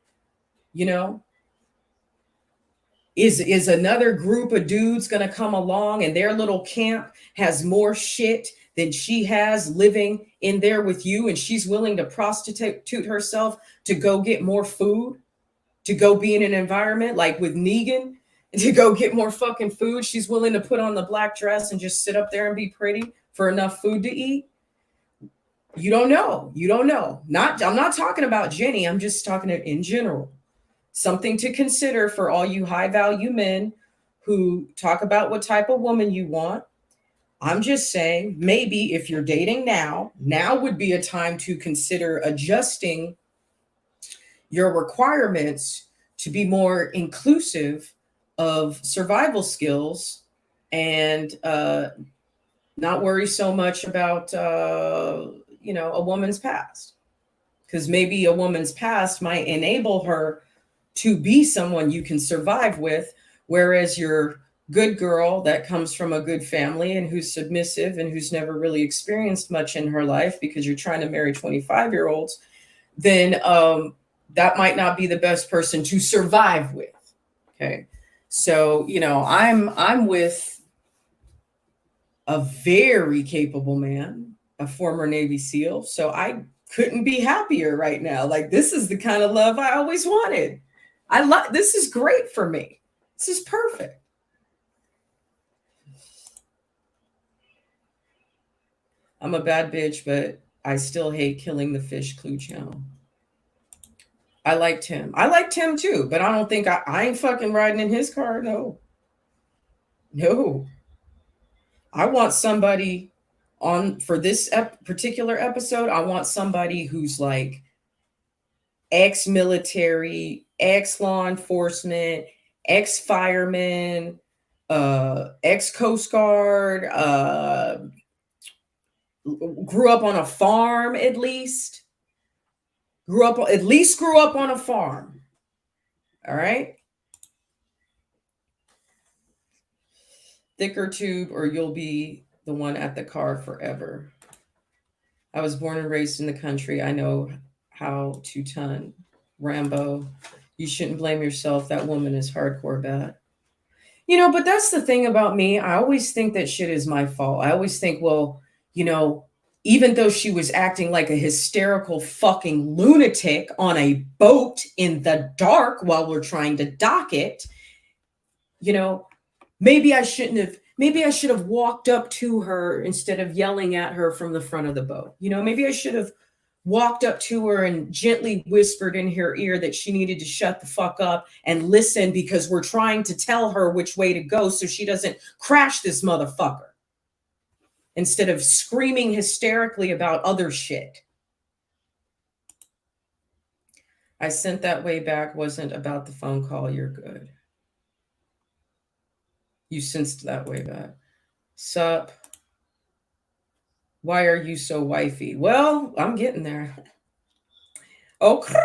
Is another group of dudes going to come along and their little camp has more shit than she has living in there with you, and she's willing to prostitute herself to go get more food, to go be in an environment like with Negan, to go get more fucking food? She's willing to put on the black dress and just sit up there and be pretty for enough food to eat? You don't know. I'm not talking about Jenny. I'm just talking in general. Something to consider for all you high value men who talk about what type of woman you want. I'm just saying, maybe if you're dating now would be a time to consider adjusting your requirements to be more inclusive of survival skills and not worry so much about, a woman's past. Because maybe a woman's past might enable her to be someone you can survive with, whereas your good girl that comes from a good family and who's submissive and who's never really experienced much in her life because you're trying to marry 25-year-olds, then that might not be the best person to survive with. Okay. So, I'm with a very capable man, a former Navy SEAL. So I couldn't be happier right now. Like, this is the kind of love I always wanted. This is great for me. This is perfect. I'm a bad bitch, but I still hate killing the fish clue channel. I liked him. I liked him too, but I don't think I ain't fucking riding in his car. No. I want somebody for this particular episode. I want somebody who's like ex-military, ex-law enforcement, ex-fireman, ex-Coast Guard, grew up on a farm at least. Grew up on a farm. All right. Thicker tube or you'll be the one at the car forever. I was born and raised in the country. I know how to ton. Rambo, you shouldn't blame yourself. That woman is hardcore bad. You know, but that's the thing about me. I always think that shit is my fault. I always think, well, you know, even though she was acting like a hysterical fucking lunatic on a boat in the dark while we're trying to dock it, you know, maybe I should have walked up to her instead of yelling at her from the front of the boat. You know, maybe I should have walked up to her and gently whispered in her ear that she needed to shut the fuck up and listen because we're trying to tell her which way to go so she doesn't crash this motherfucker. Instead of screaming hysterically about other shit. I sent that way back, wasn't about the phone call. You're good. You sensed that way back. Sup? Why are you so wifey? Well, I'm getting there. Okay.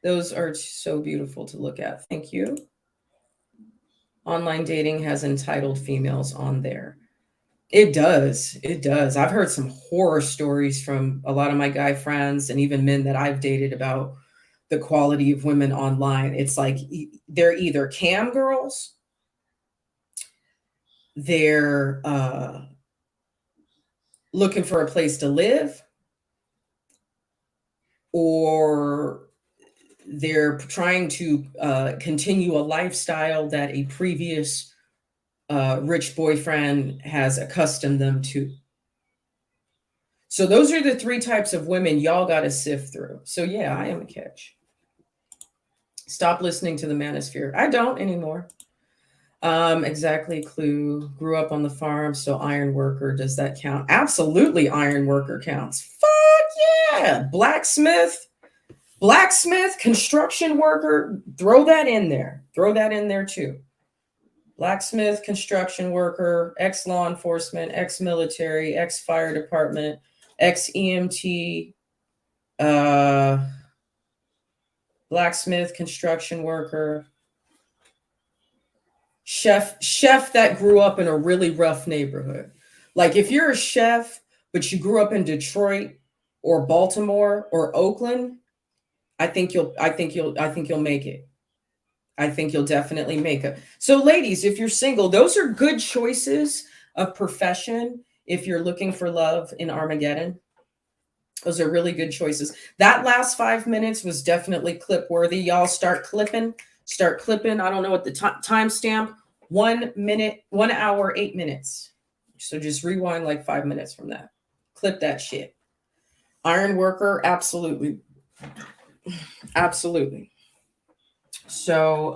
Those are so beautiful to look at. Thank you. Online dating has entitled females on there. It does. It does. I've heard some horror stories from a lot of my guy friends and even men that I've dated about the quality of women online. It's like they're either cam girls, they're looking for a place to live, or they're trying to continue a lifestyle that a previous rich boyfriend has accustomed them to. So those are the three types of women y'all got to sift through. So yeah, I am a catch. Stop listening to the manosphere. I don't anymore. Exactly. Clue. Grew up on the farm, so iron worker. Does that count? Absolutely, iron worker counts. Fuck yeah. Blacksmith, construction worker. Throw that in there. Throw that in there too. Blacksmith, construction worker, ex-law enforcement, ex-military, ex-fire department, ex-EMT, blacksmith, construction worker, chef that grew up in a really rough neighborhood. Like if you're a chef, but you grew up in Detroit or Baltimore or Oakland, I think you'll make it. I think you'll definitely make it. So ladies, if you're single, those are good choices of profession. If you're looking for love in Armageddon, those are really good choices. That last 5 minutes was definitely clip worthy. Y'all start clipping. I don't know what the time stamp. 1 minute, 1 hour, 8 minutes. So just rewind like 5 minutes from that. Clip that shit. Iron worker, absolutely. Absolutely. So,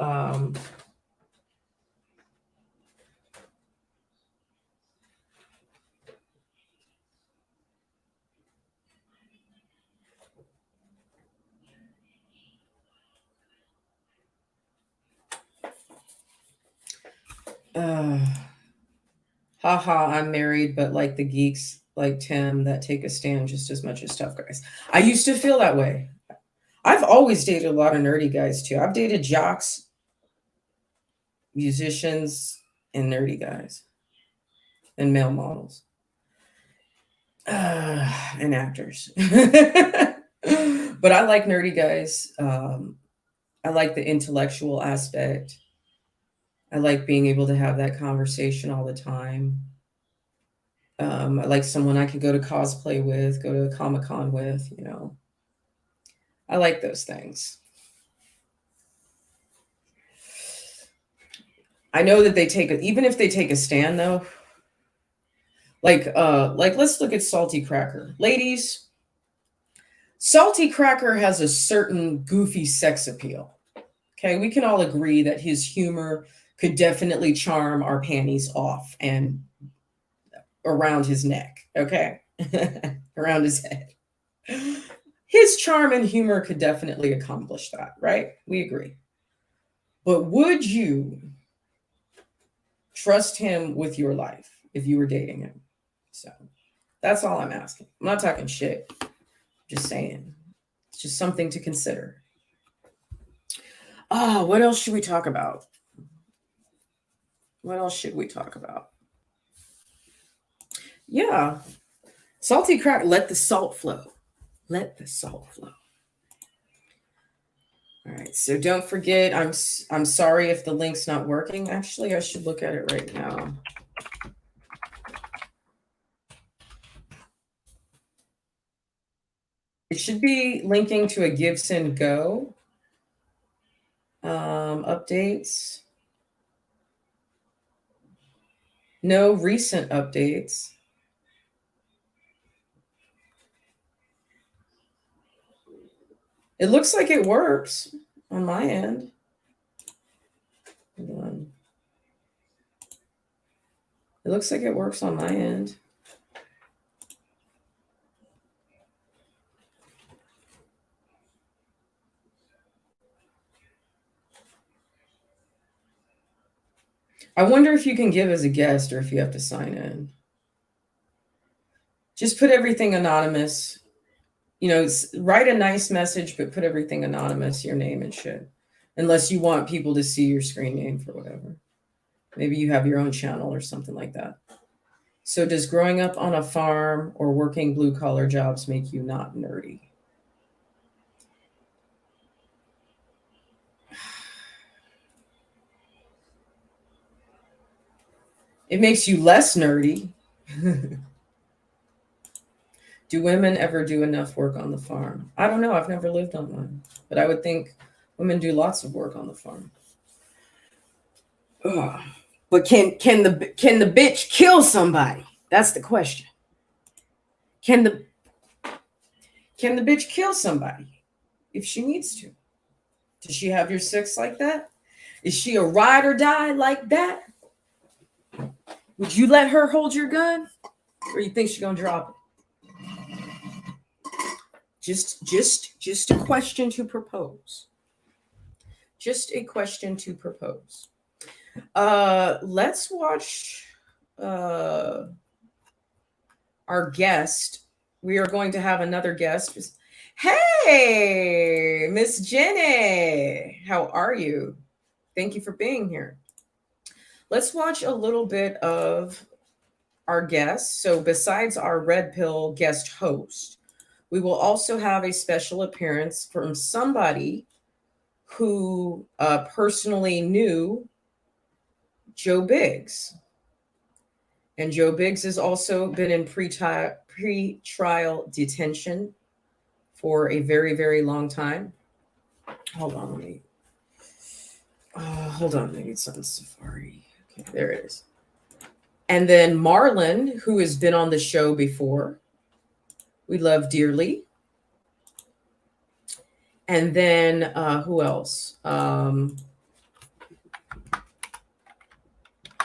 haha, I'm married, but like the geeks like Tim that take a stand just as much as tough guys. I used to feel that way. I've always dated a lot of nerdy guys too. I've dated jocks, musicians, and nerdy guys, and male models, and actors. But I like nerdy guys. I like the intellectual aspect. I like being able to have that conversation all the time. I like someone I could go to cosplay with, go to Comic-Con with, you know. I like those things. I know that even if they take a stand though, like let's look at Salty Cracker. Ladies, Salty Cracker has a certain goofy sex appeal. Okay, we can all agree that his humor could definitely charm our panties off and around his neck, okay? Around his head. his charm and humor could definitely accomplish that, right? We agree. But would you trust him with your life if you were dating him? So that's all I'm asking. I'm not talking shit. I'm just saying. It's just something to consider. What else should we talk about? What else should we talk about? Yeah. Salty crack, let the salt flow. Let the salt flow. All right. So don't forget, I'm sorry if the link's not working. Actually, I should look at it right now. It should be linking to a Gibson Go. Updates. No recent updates. It looks like it works on my end. Hold on. It looks like it works on my end. I wonder if you can give as a guest or if you have to sign in. Just put everything anonymous. You know, write a nice message, but put everything anonymous, your name and shit. Unless you want people to see your screen name for whatever. Maybe you have your own channel or something like that. So does growing up on a farm or working blue collar jobs make you not nerdy? It makes you less nerdy. Do women ever do enough work on the farm? I don't know. I've never lived on one, but I would think women do lots of work on the farm. Ugh. But can the bitch kill somebody? That's the question. Can the bitch kill somebody if she needs to? Does she have your sex like that? Is she a ride or die like that? Would you let her hold your gun, or you think she's gonna drop it? Just a question to propose. Just a question to propose. Let's watch our guest. We are going to have another guest. Hey, Miss Jenny, how are you? Thank you for being here. Let's watch a little bit of our guests. So besides our Red Pill guest host, we will also have a special appearance from somebody who personally knew Joe Biggs. And Joe Biggs has also been in pre-trial detention for a very, very long time. Hold on, maybe it's on Safari. Okay, there it is. And then Marlon, who has been on the show before, we love dearly. And then who else?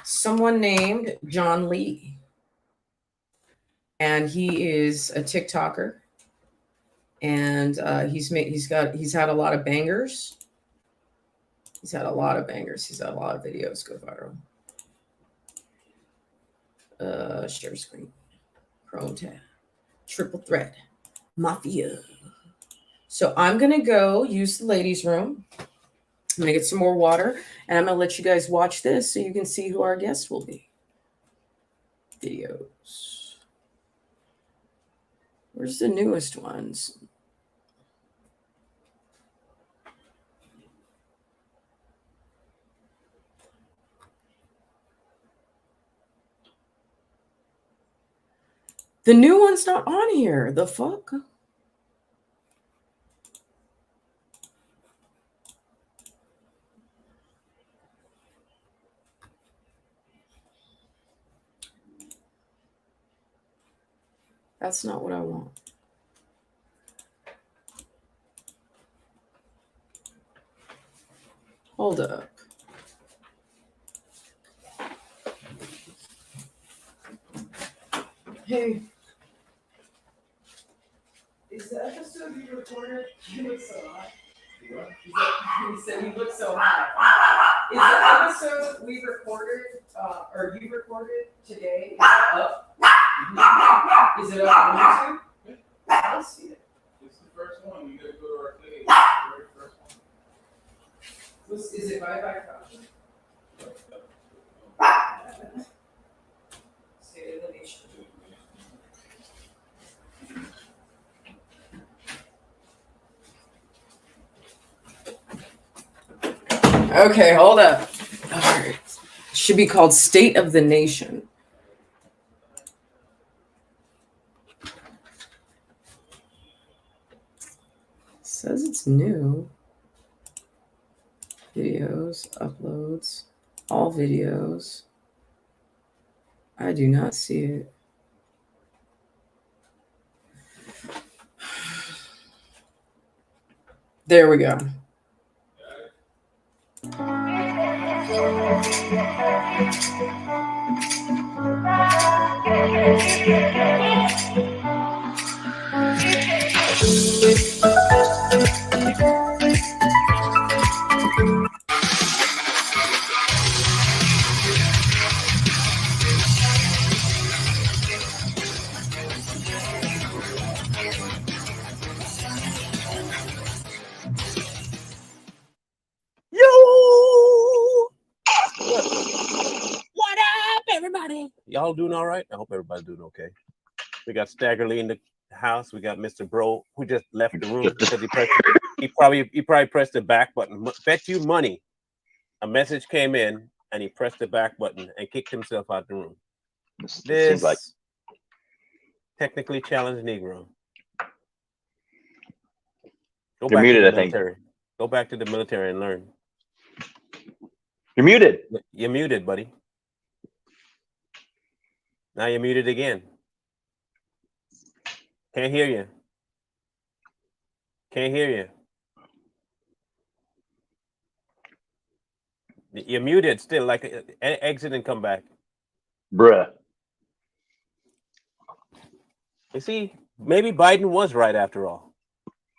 Someone named John Lee. And he is a TikToker. And he's had a lot of bangers. He's had a lot of bangers. He's had a lot of videos go viral. Share screen. Chrome tab. Triple threat. Mafia. So I'm going to go use the ladies' room. I'm going to get some more water. And I'm going to let you guys watch this so you can see who our guest will be. Videos. Where's the newest ones? The new one's not on here. The fuck? That's not what I want. Hold up. Hey. Is the episode episode we recorded, you look so hot. He said you look so hot. Is the episode we recorded, or you recorded today, is that up? Is it up on YouTube? I don't see it. It's the first one. You gotta go to our page. Very first one. Is it Bye Bye Fashion? State of the Nation. Okay, hold up. All right. Should be called State of the Nation. Says it's new. Videos, uploads, all videos. I do not see it. There we go. What up, everybody? Y'all doing all right? I hope everybody's doing okay. We got Staggerly in the house. We got Mr. Bro, who just left the room because he probably pressed the back button. Bet you money a message came in and he pressed the back button and kicked himself out the room. This This seems like technically challenged Negro. Go You're back muted, to I the think. military. Go back to the military and learn. you're muted. You're muted, buddy. Now you're muted again. Can't hear you. Can't hear you. You're muted still, like exit and come back. Bruh. You see, maybe Biden was right after all.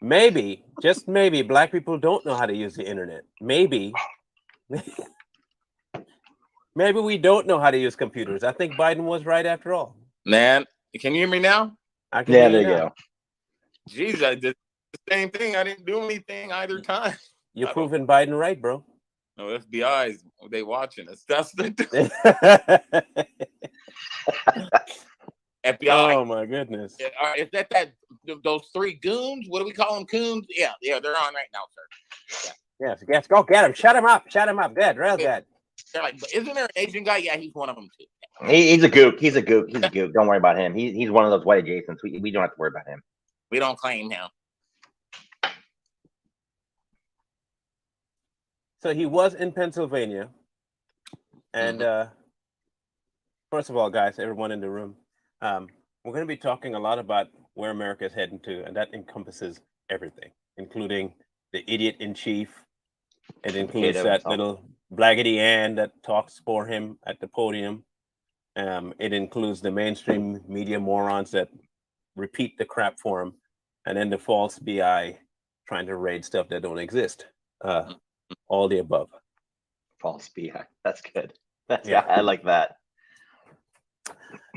Maybe, just maybe, black people don't know how to use the internet. Maybe. Maybe we don't know how to use computers. I think Biden was right after all. Man, can you hear me now? I can Yeah, hear there you now. go. Jeez, I did the same thing. I didn't do anything either time. You're proving Biden right, bro. No, FBI's, they watching us. That's the FBI. Oh my goodness. Is that those three goons? What do we call them? Coons? Yeah, they're on right now, sir. Yes, go get him. Shut him up. Good, real good. They're like, isn't there an Asian guy? Yeah, he's one of them too. He's a gook. He's a gook. Don't worry about him. He's one of those white adjacents. We don't have to worry about him. We don't claim him. So he was in Pennsylvania. And first of all, guys, everyone in the room, we're going to be talking a lot about where America is heading to, and that encompasses everything, including the idiot in chief. It includes that little Blaggedy Ann that talks for him at the podium. It includes the mainstream media morons that repeat the crap for him, and then the false BI trying to raid stuff that don't exist. All the above. False BI. That's good. Yeah, I like that.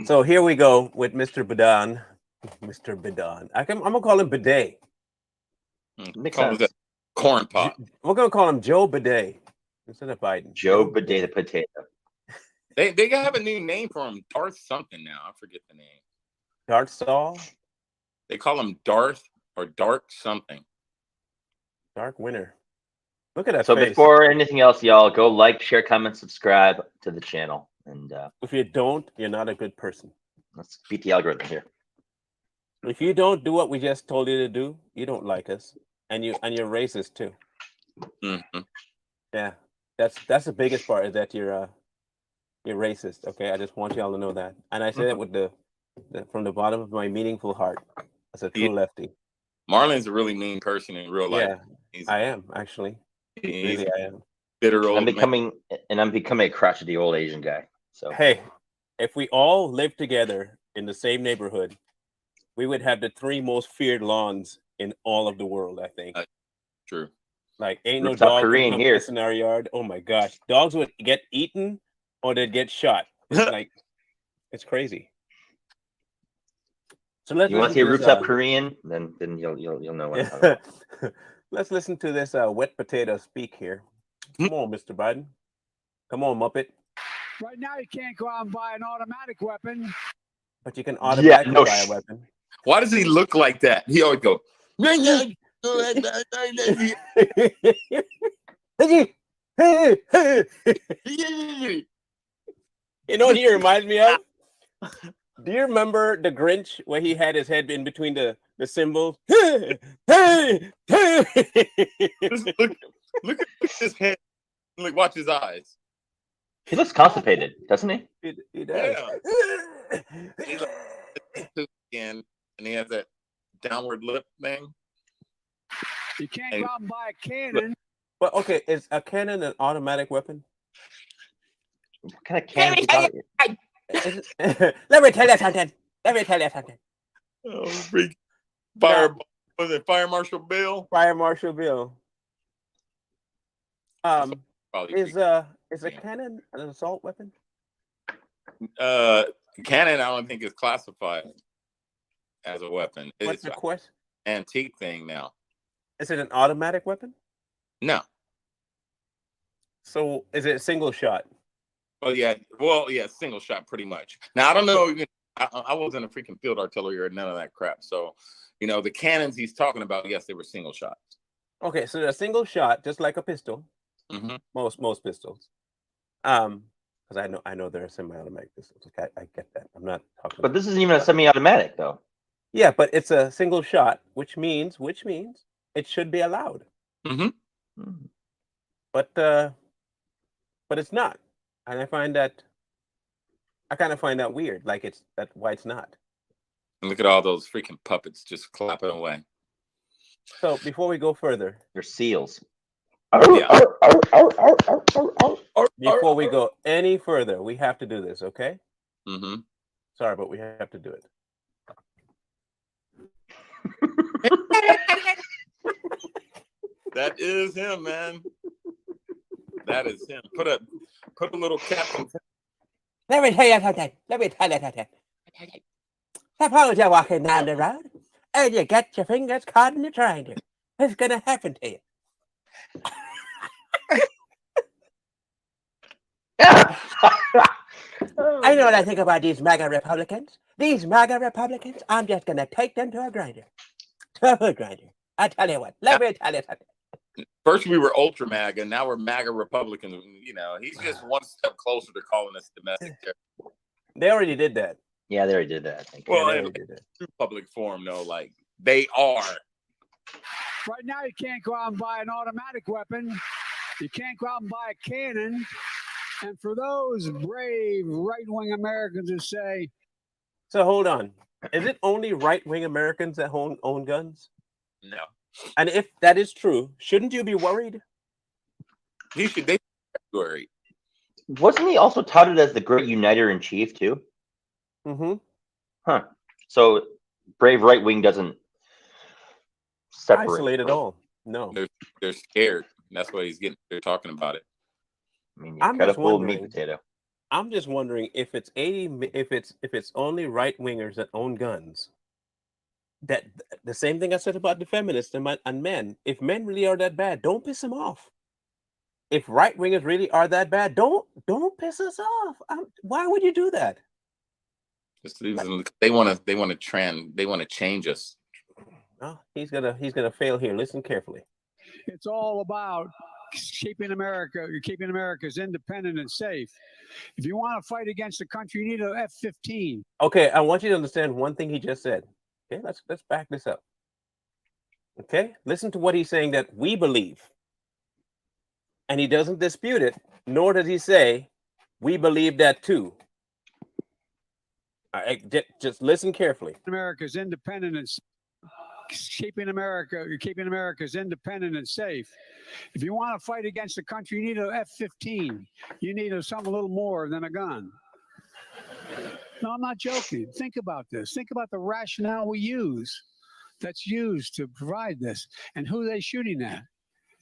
So here we go with Mr. Bidan. Mr. Bidan. I'm gonna call him Bidet. Makes Call him sense. the corn pot. We're gonna call him Joe Bidet instead of Biden. Joe Bidet the potato. They have a new name for him. Darth something now. I forget the name. Darth Saul? They call him Darth or Dark something. Dark Winter. Look at that So face. before anything else, y'all, go like, share, comment, subscribe to the channel. And If you don't, you're not a good person. let's beat the algorithm here. If you don't do what we just told you to do, you don't like us. And you're racist too. Mm-hmm. Yeah. That's the biggest part, is that you're racist. Okay. I just want y'all to know that. And I say that with the from the bottom of my meaningful heart as a true lefty. Marlon's a really mean person in real life. Yeah, I am actually. Really, I am. Bitter old I'm becoming a crotchety old Asian guy. So hey, if we all lived together in the same neighborhood, we would have the 3 most feared lawns in all of the world, I think. True. Like, ain't no Rooftop dog can Korean come here. piss in our yard. Oh my gosh, dogs would get eaten or they'd get shot. It's like, it's crazy. So let's You want to listen see a to this, rooftop Korean? Then you'll know what I'm talking about. let's listen to this wet potato speak here. Come on, Mr. Biden. Come on, Muppet. Right now, you can't go out and buy an automatic weapon. But you can automatically no buy a sh- weapon. Why does he look like that? He always go. You know what he reminds me of? Do you remember the Grinch where he had his head in between the symbols? Look at his head. Like, watch his eyes. He looks constipated, doesn't he? He does. Yeah. He's like, and he has that downward lip thing. You can't go out and buy a cannon. But okay, is a cannon an automatic weapon? What kind of cannon you got? Let me tell you something. Oh, freak. Fire, was it Fire Marshal Bill? Fire Marshal Bill. Probably Is a cannon an assault weapon? cannon, I don't think is classified as a weapon. What's It's the an question? antique thing now. Is it an automatic weapon? No. So is it a single shot? Well, yeah, single shot pretty much. Now I don't know. I wasn't a freaking field artillery or none of that crap. So, the cannons he's talking about, yes, they were single shots. Okay, so a single shot, just like a pistol. Mm-hmm. Most pistols. Because I know there are semi-automatic pistols. Okay, I get that. I'm not talking. But this isn't even a semi-automatic, though. Yeah, but it's a single shot, which means it should be allowed. Mm-hmm. But it's not, and I kind of find that weird. Like why it's not. And look at all those freaking puppets just clapping away. So before we go further, They're seals. Yeah. Before we go any further, we have to do this, okay? Mm-hmm. Sorry, but we have to do it. That is him, man. That is him. Put a little cap on. Let me tell you something. Suppose you're walking down the road and you get your fingers caught in the triangle. What's going to happen to you? I know what I think about these MAGA Republicans. I'm just going to take them to a grinder. To a food grinder. I tell you what. Let me tell you something. First we were ultra MAGA, now we're MAGA Republicans. He's just one step closer to calling us domestic terror. They already did that. Yeah, they already did that, I think. Well, Yeah, in true public form, no, like they are. Right now, you can't go out and buy an automatic weapon. You can't go out and buy a cannon. And for those brave right-wing Americans who say, So hold on. Is it only right-wing Americans that own guns? No. And if that is true, shouldn't you be worried? They should be worried. Wasn't he also touted as the great uniter in chief, too? Mm-hmm. Huh. So brave right wing doesn't separate. Isolate at all. No. They're scared. That's why they're talking about it. I mean, I'm you cut a just full meat wondering. potato. I'm just wondering if it's only right wingers that own guns. That the same thing I said about the feminists and men. If men really are that bad, don't piss them off. If right wingers really are that bad, don't piss us off. Why would you do that? They want to change us. Oh, he's gonna fail here. Listen carefully. it's all about keeping America's independent and safe. If you want to fight against the country, you need an F-15. Okay, I want you to understand one thing he just said. Okay, let's back this up. Okay, listen to what he's saying that we believe. And he doesn't dispute it, nor does he say, we believe that too. Just listen carefully. America's independent and keeping America's independent and safe. If you want to fight against the country, you need an F-15. You need something a little more than a gun. No, I'm not joking. Think about this. Think about the rationale we use. that's used to provide this. And who are they shooting at?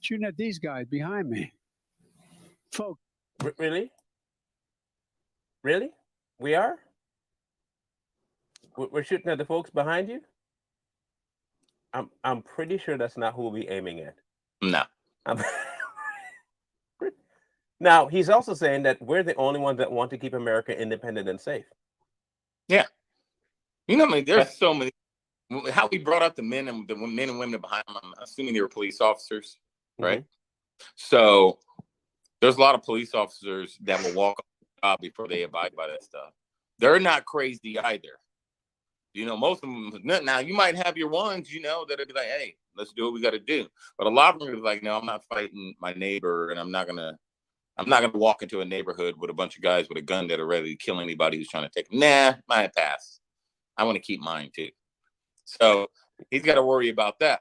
Shooting at these guys behind me. Folks. Really? Really? We are? We're shooting at the folks behind you? I'm pretty sure that's not who we'll be aiming at. No. Now, he's also saying that we're the only ones that want to keep America independent and safe. Yeah. You know, I mean, there's so many. How we brought up the men and women behind them, I'm assuming they were police officers, right? Mm-hmm. So there's a lot of police officers that will walk off before they abide by that stuff. They're not crazy either. You know, most of them, now you might have your ones, you know, that'll be like, hey, let's do what we got to do. But a lot of them are like, no, I'm not fighting my neighbor, and I'm not gonna walk into a neighborhood with a bunch of guys with a gun that are ready to kill anybody who's trying to take them. Nah, my pass. I want to keep mine too. So he's got to worry about that.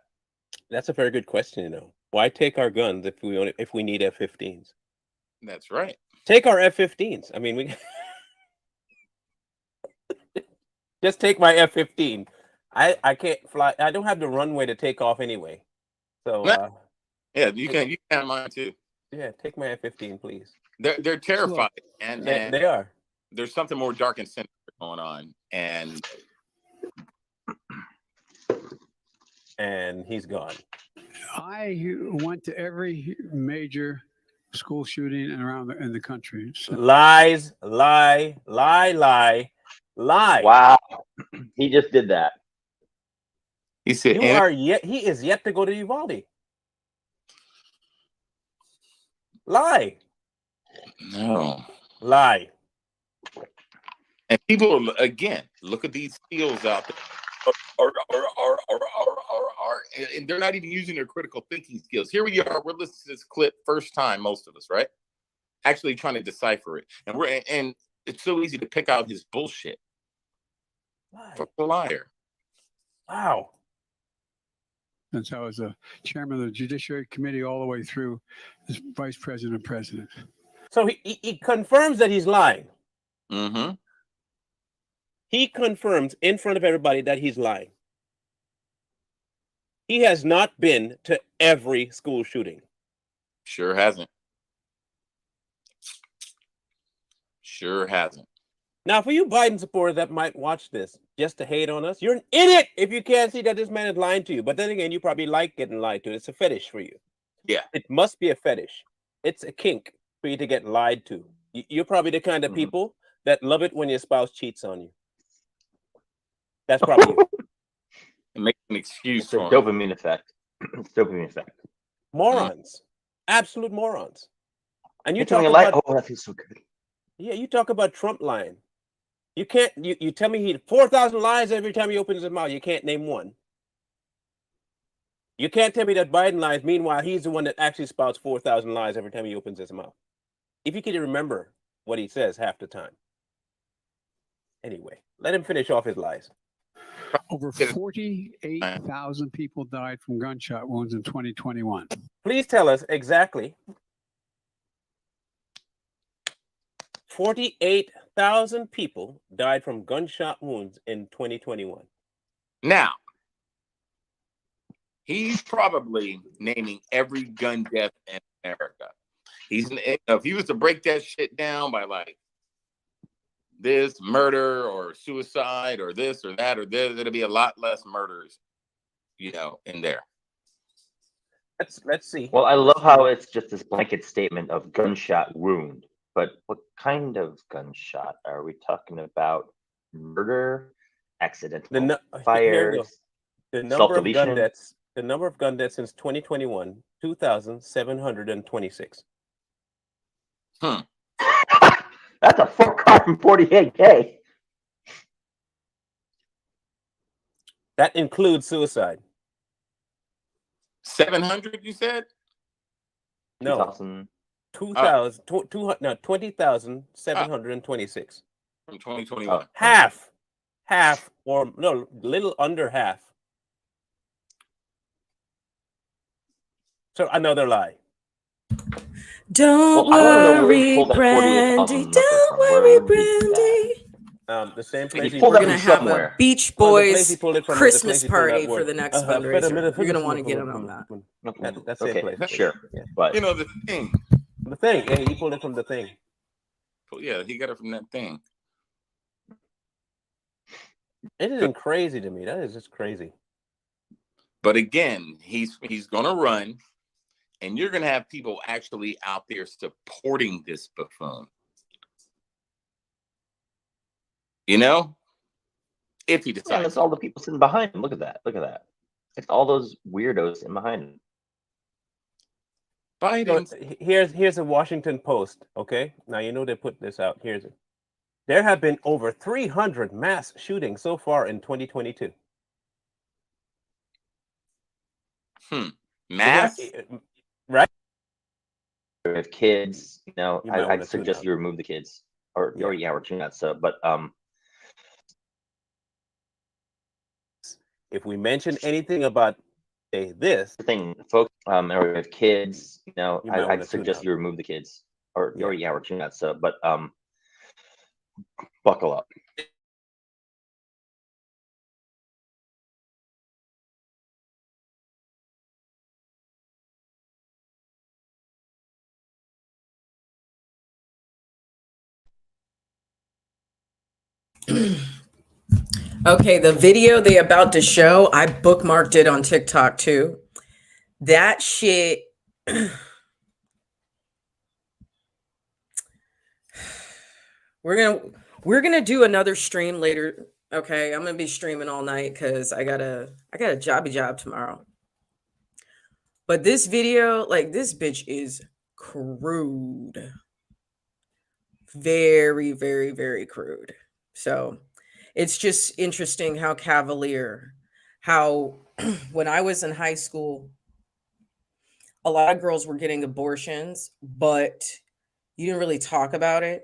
That's a very good question, you know. Why take our guns if we need F-15s? That's right. Take our F-15s. I mean, we just take my F-15. I can't fly. I don't have the runway to take off anyway. So yeah, you can have mine too. Yeah, take my F-15, please. They're terrified, and they are. There's something more dark and sinister going on, and he's gone. I went to every major school shooting and around in the country. So. Lies. Wow, he just did that. He said, he is yet to go to Uvalde. Lie. No. Lie. And people, again, look at these steals out there. And they're not even using their critical thinking skills. Here we are. We're listening to this clip first time, most of us, right? Actually trying to decipher it. And it's so easy to pick out his bullshit. Fuck the liar. Wow. Since I was a chairman of the Judiciary Committee all the way through as vice president and president. So he confirms that he's lying. Mm-hmm. He confirms in front of everybody that he's lying. He has not been to every school shooting. Sure hasn't. Sure hasn't. Now, for you Biden supporters that might watch this just to hate on us, you're an idiot if you can't see that this man is lying to you. But then again, you probably like getting lied to. It's a fetish for you. Yeah. It must be a fetish. It's a kink for you to get lied to. You're probably the kind of people that love it when your spouse cheats on you. That's probably you. And make an excuse for for dopamine effect. Dopamine effect. Morons. Absolute morons. And you talk about, oh, that feels so good. Yeah, you talk about Trump lying. You can't, you tell me he 4,000 lies every time he opens his mouth. You can't name one. You can't tell me that Biden lies. Meanwhile, he's the one that actually spouts 4,000 lies every time he opens his mouth. If you could remember what he says half the time. Anyway, let him finish off his lies. Over 48,000 people died from gunshot wounds in 2021. Please tell us exactly. 48,000 people died from gunshot wounds in 2021. Now, he's probably naming every gun death in America. If he was to break that shit down by like this murder or suicide or this or that or this, it'll be a lot less murders, you know, in there. Let's see. Well, I love how it's just this blanket statement of gunshot wound. But what kind of gunshot? Are we talking about murder, accidental fires, the number of gun deaths? The number of gun deaths since 2021, 2,726. That's a 448K. That includes suicide. 700, you said? No. 20,726 from 2021. Half, or no, little under half. So another lie. Don't worry, Brandy. Don't worry, Brandy. The same He place he pulled We're that gonna from have somewhere. a Beach well, the place he Boys pulled it from, the place Christmas he pulled that party for word. the next fundraiser. You're gonna want to get in on that. That same Okay, place. sure. Yeah. But You know, the thing. The thing. Yeah, he pulled it from the thing. Yeah, he got it from that thing. It isn't crazy to me. That is just crazy. But again, he's gonna run, and you're gonna have people actually out there supporting this buffoon. You know, if he yeah, decides. that's all the people sitting behind him. Look at that. Look at that. It's all those weirdos sitting behind him. Biden. So here's a Washington Post. Okay, now you know they put this out. Here's it. There have been over 300 mass shootings so far in 2022. Mass. Right? With kids, you know, You might I'd wanna tune suggest out. you remove the kids, or Yeah. we're tuning out. So, but If we mention anything about this, the thing, folks, or with kids, you know, you might I'd wanna tune suggest out. you remove the kids, or Yeah. we're tuning out. So, but buckle up. Okay, the video they about to show, I bookmarked it on TikTok too. That shit. We're gonna do another stream later. Okay, I'm gonna be streaming all night because I got a jobby job tomorrow. But this video, like, this bitch is crude. Very, very, very crude. So it's just interesting how cavalier, how when I was in high school, a lot of girls were getting abortions, but you didn't really talk about it,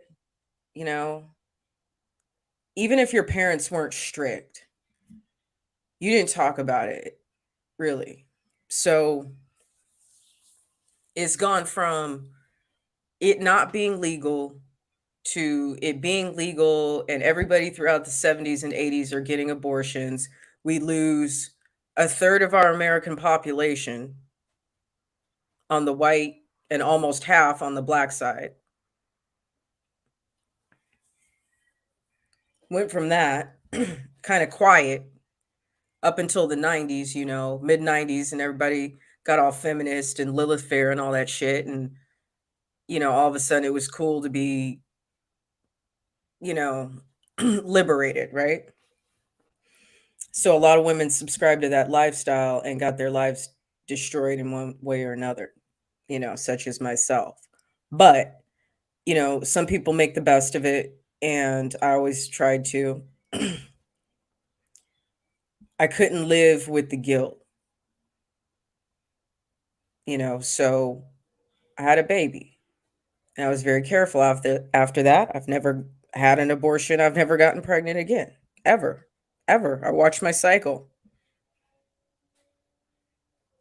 you know? Even if your parents weren't strict, you didn't talk about it, really. So it's gone from it not being legal to it being legal, and everybody throughout the 70s and 80s are getting abortions. We lose a third of our American population on the white and almost half on the black side. Went from that kind of quiet up until the 90s, you know, mid 90s, and everybody got all feminist and Lilith Fair and all that shit. And, you know, all of a sudden it was cool to be, you know, liberated, right? So a lot of women subscribed to that lifestyle and got their lives destroyed in one way or another, you know, such as myself. But, you know, some people make the best of it. And I always tried to. I couldn't live with the guilt, you know, so I had a baby. And I was very careful after that. I've never had an abortion. I've never gotten pregnant again. Ever. Ever. I watched my cycle.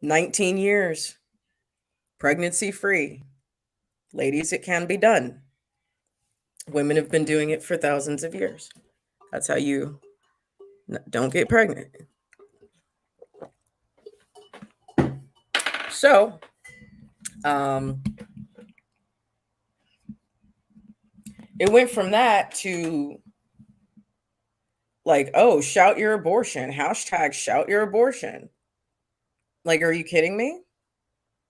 19 years. Pregnancy free. Ladies, it can be done. Women have been doing it for thousands of years. That's how you don't get pregnant. So, it went from that to like, oh, shout your abortion. Hashtag shout your abortion. Like, are you kidding me?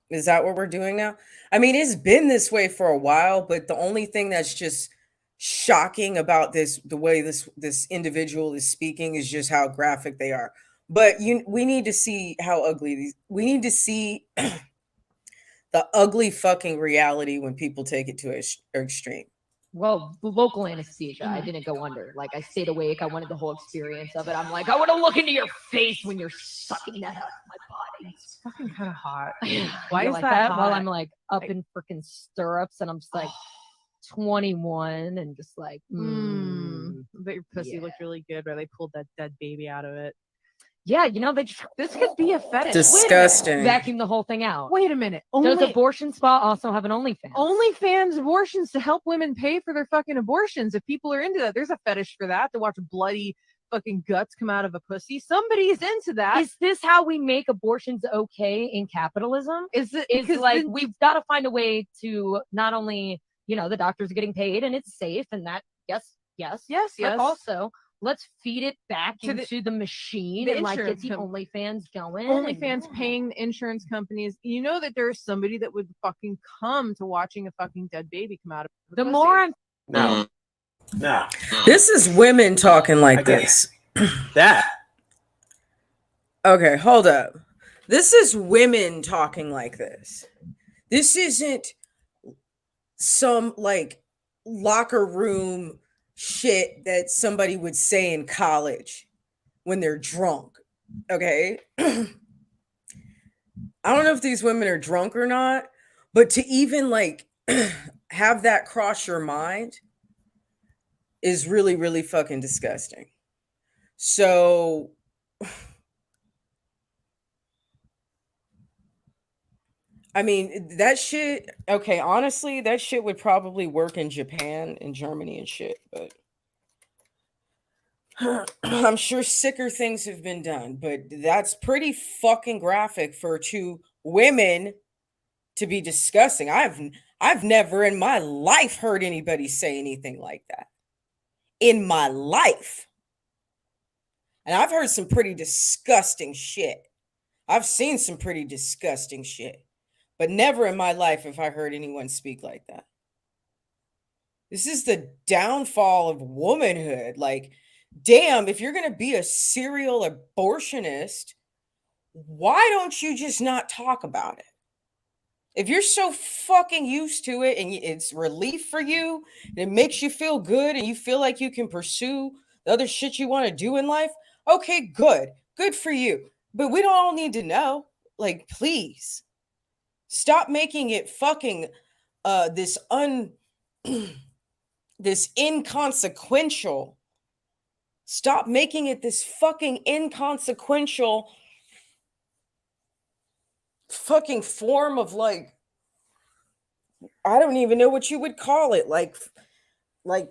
Is that what we're doing now? I mean, it's been this way for a while, but the only thing that's just shocking about this, the way this individual is speaking, is just how graphic they are. But we need to see how ugly these. We need to see the ugly fucking reality when people take it to an extreme. Well, the local anesthesia, I didn't go under. Like, I stayed awake. I wanted the whole experience of it. I'm like, I want to look into your face when you're sucking that out of my body. It's fucking kind of hot. Why You're is like that? While hot? I'm like up in freaking stirrups and I'm just like 21 and just like, But your pussy looked really good where they pulled that dead baby out of it. Yeah, this could be a fetish. Disgusting. Vacuum the whole thing out. Wait a minute. Does abortion spa also have an OnlyFans? OnlyFans abortions to help women pay for their fucking abortions. If people are into that, there's a fetish for that, to watch bloody fucking guts come out of a pussy. Somebody's into that. Is this how we make abortions okay in capitalism? Is like we've got to find a way to not only, the doctors are getting paid and it's safe and that yes, but also let's feed it back into the machine and like get the OnlyFans going. OnlyFans paying the insurance companies. You know that there's somebody that would fucking come to watching a fucking dead baby come out of the pussy. more I'm No. This is women talking like this. That. Okay, hold up. This is women talking like this. This isn't some like locker room shit that somebody would say in college when they're drunk. Okay. I don't know if these women are drunk or not, but to even like have that cross your mind is really, really fucking disgusting. So I mean, that shit, okay, honestly, that shit would probably work in Japan and Germany and shit, but I'm sure sicker things have been done, but that's pretty fucking graphic for two women to be discussing. I've never in my life heard anybody say anything like that. In my life. And I've heard some pretty disgusting shit. I've seen some pretty disgusting shit. But never in my life have I heard anyone speak like that. This is the downfall of womanhood. Like, damn, if you're going to be a serial abortionist, why don't you just not talk about it? If you're so fucking used to it and it's relief for you and it makes you feel good and you feel like you can pursue the other shit you want to do in life, okay, good. Good for you. But we don't all need to know. Like, please. Stop making it fucking this inconsequential. Stop making it this fucking inconsequential fucking form of like, I don't even know what you would call it, like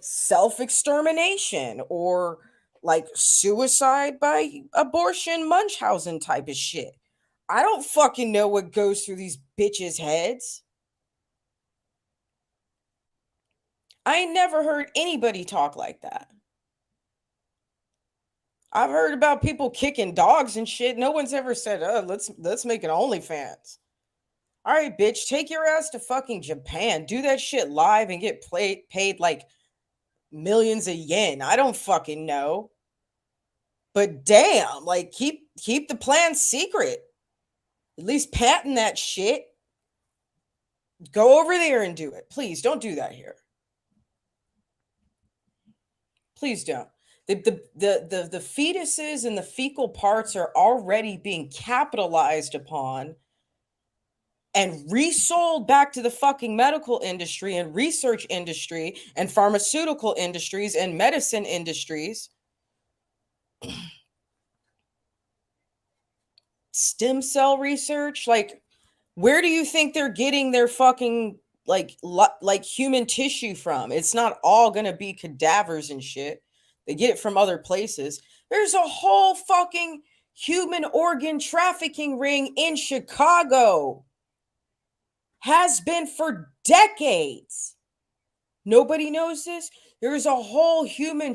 self-extermination or like suicide by abortion Munchausen type of shit. I don't fucking know what goes through these bitches' heads. I ain't never heard anybody talk like that. I've heard about people kicking dogs and shit. No one's ever said, "Oh, let's make an OnlyFans." All right, bitch, take your ass to fucking Japan. Do that shit live and get paid like millions of yen. I don't fucking know. But damn, like keep the plan secret. At least patent that shit. Go over there and do it. Please don't do that here. Please don't. The fetuses and the fecal parts are already being capitalized upon and resold back to the fucking medical industry and research industry and pharmaceutical industries and medicine industries. Stem cell research, like, where do you think they're getting their fucking like human tissue from? It's not all gonna be cadavers and shit. They get it from other places. There's a whole fucking human organ trafficking ring in Chicago. Has been for decades. Nobody knows this. There's a whole human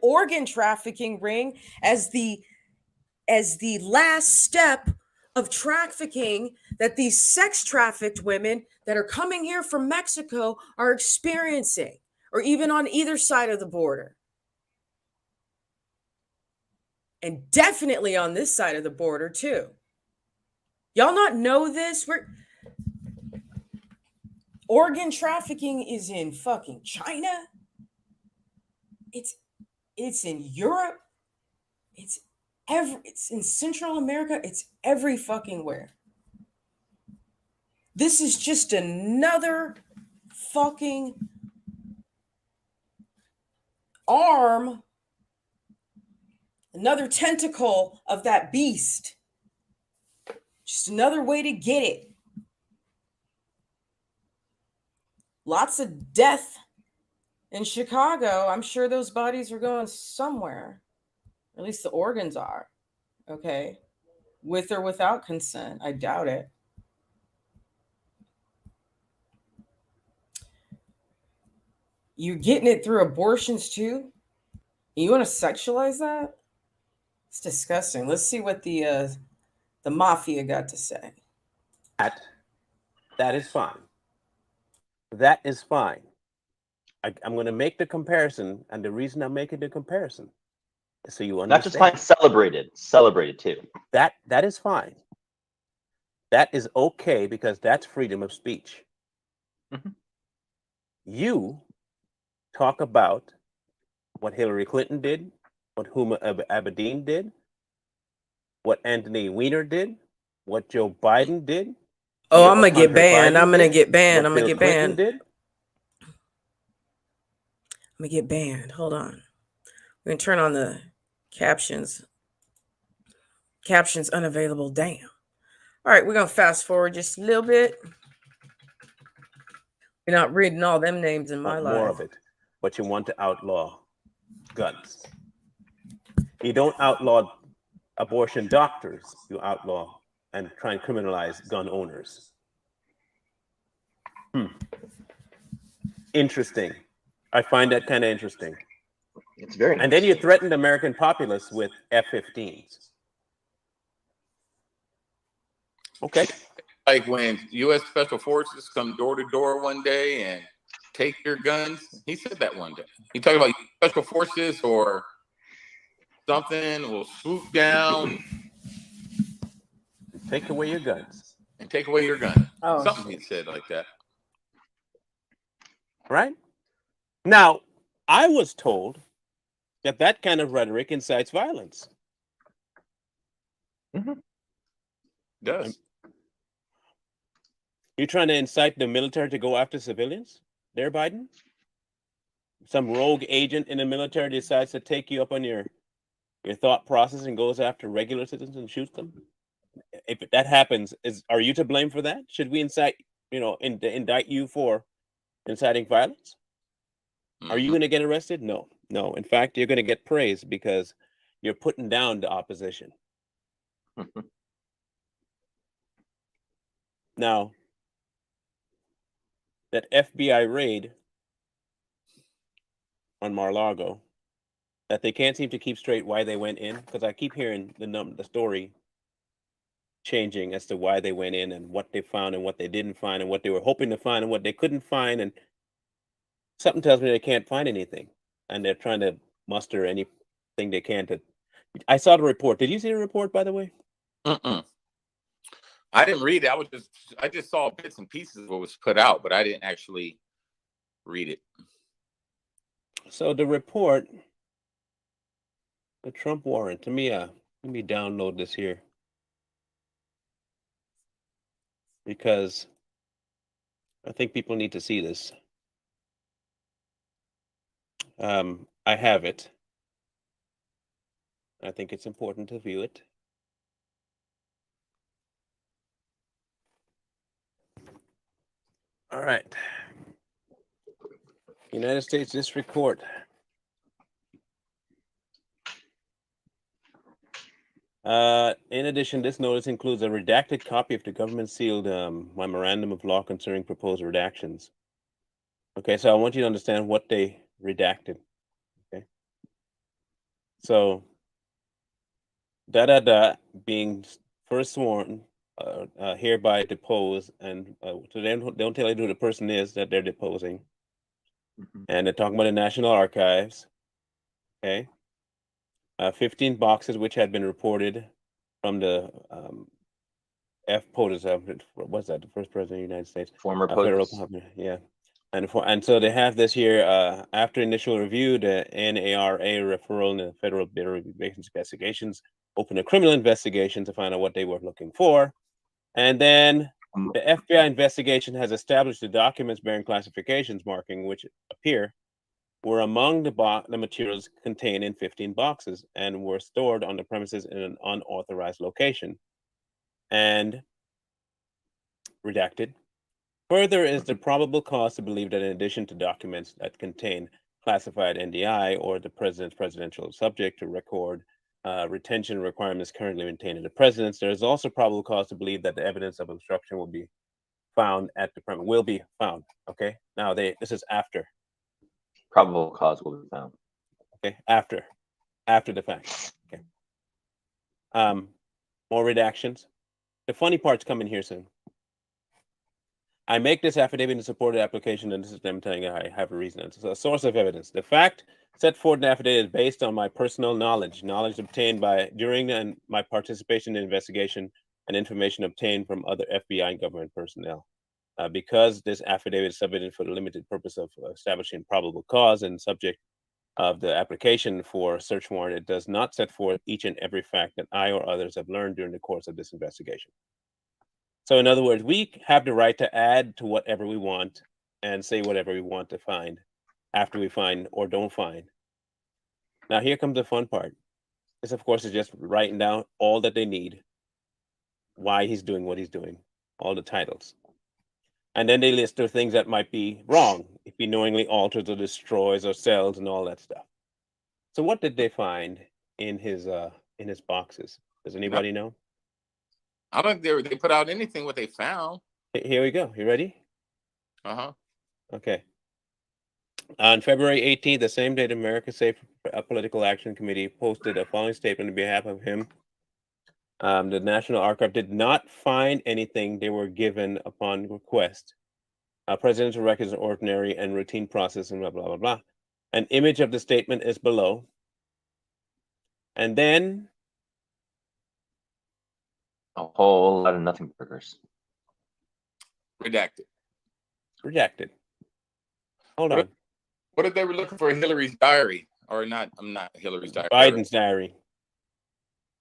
organ trafficking ring as the last step of trafficking that these sex trafficked women that are coming here from Mexico are experiencing, or even on either side of the border. And definitely on this side of the border too. Y'all not know this? Organ trafficking is in fucking China. It's in Europe. It's in Central America. It's every fucking where. This is just another fucking arm Another tentacle of that beast. Just another way to get it. Lots of death in Chicago. I'm sure those bodies are going somewhere. At least the organs are. Okay. With or without consent. I doubt it. You're getting it through abortions too? You want to sexualize that? It's disgusting. Let's see what the mafia got to say. That is fine. That is fine. I'm going to make the comparison, and the reason I'm making the comparison is so you understand. Not just fine, celebrated too. That is fine. That is okay because that's freedom of speech. Mm-hmm. You talk about what Hillary Clinton did, what Huma Abedin did, what Anthony Weiner did, what Joe Biden did. Oh, I'm going to get banned. I'm going to get banned. I'm going to get banned. Did. I'm going to get banned. Hold on. We're going to turn on the captions. Captions unavailable. Damn. All right, we're going to fast forward just a little bit. You're not reading all them names in my life. More of it. But you want to outlaw guns. You don't outlaw abortion doctors. You outlaw and try and criminalize gun owners. Interesting. I find that kind of interesting. It's very And then you threaten the American populace with F-15s. Okay. Like when U.S. Special Forces come door to door one day and take your guns. He said that one day. He talked about Special Forces or something will swoop down, take away your guns, and take away your gun. Oh. Something he said like that. Right? Now, I was told that that kind of rhetoric incites violence. Mm-hmm. Does. You're trying to incite the military to go after civilians there, Biden? Some rogue agent in the military decides to take you up on your thought process and goes after regular citizens and shoots them? If that happens, are you to blame for that? Should we indict you for inciting violence? Are you going to get arrested? No. In fact, you're going to get praise because you're putting down the opposition. Now, that FBI raid on Mar-a-Lago, that they can't seem to keep straight why they went in, because I keep hearing the story changing as to why they went in and what they found and what they didn't find and what they were hoping to find and what they couldn't find, and something tells me they can't find anything, and they're trying to muster anything they can to. I saw the report. Did you see the report, by the way? I didn't read it. I just saw bits and pieces of what was put out, but I didn't actually read it. So the report, the Trump warrant. Let me download this here because I think people need to see this. I have it. I think it's important to view it. All right. United States District Court. In addition, this notice includes a redacted copy of the government-sealed memorandum of law concerning proposed redactions. Okay, so I want you to understand what they redacted. Okay. So, being first sworn, hereby depose, and so they don't tell you who the person is that they're deposing. And they're talking about the National Archives. Okay. 15 boxes which had been reported from the POTUS. What's that? The first president of the United States. Former POTUS. Yeah. And so they have this here. After initial review, the NARA referral and the Federal Bureau of Investigations opened a criminal investigation to find out what they were looking for. And then the FBI investigation has established the documents bearing classifications marking which appear were among the materials contained in 15 boxes and were stored on the premises in an unauthorized location. And redacted. Further is the probable cause to believe that in addition to documents that contain classified NDI or the president's presidential subject to record retention requirements currently maintained in the president's, there is also probable cause to believe that the evidence of obstruction will be found at the premise. Will be found. Okay. Now this is after. Probable cause will be found. Okay. After the fact. Okay. More redactions. The funny part's coming here soon. I make this affidavit in support of the application, and this is them telling you I have a reason. It's a source of evidence. The fact set forth in the affidavit is based on my personal knowledge obtained during my participation in investigation and information obtained from other FBI and government personnel. Because this affidavit is submitted for the limited purpose of establishing probable cause and subject of the application for a search warrant, it does not set forth each and every fact that I or others have learned during the course of this investigation. So in other words, we have the right to add to whatever we want and say whatever we want to find after we find or don't find. Now here comes the fun part. This, of course, is just writing down all that they need, why he's doing what he's doing, all the titles. And then they list the things that might be wrong if he knowingly alters or destroys or sells and all that stuff. So what did they find in his boxes? Does anybody know? I don't think they put out anything what they found. Here we go. You ready? Uh-huh. Okay. On February 18th, the same day, the America Safe Political Action Committee posted a following statement on behalf of him. The National Archive did not find anything they were given upon request. Presidential records are ordinary and routine process and blah, blah, blah, blah. An image of the statement is below. And then a whole lot of nothing burgers. Redacted. Hold on. What if they were looking for Hillary's diary? Or not, I'm not Hillary's diary. Biden's diary.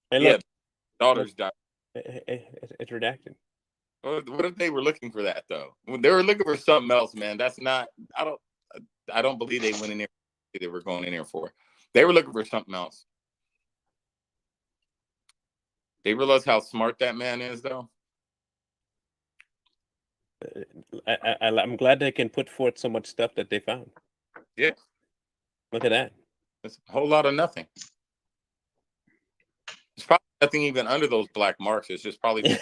Hey, look. Yeah, daughter's diary. It's redacted. What if they were looking for that though? When they were looking for something else, man. That's not. I don't believe they went in there. They were going in there for. They were looking for something else. They realize how smart that man is, though. I'm glad they can put forth so much stuff that they found. Yeah. Look at that. It's a whole lot of nothing. It's probably nothing even under those black marks. It's just probably,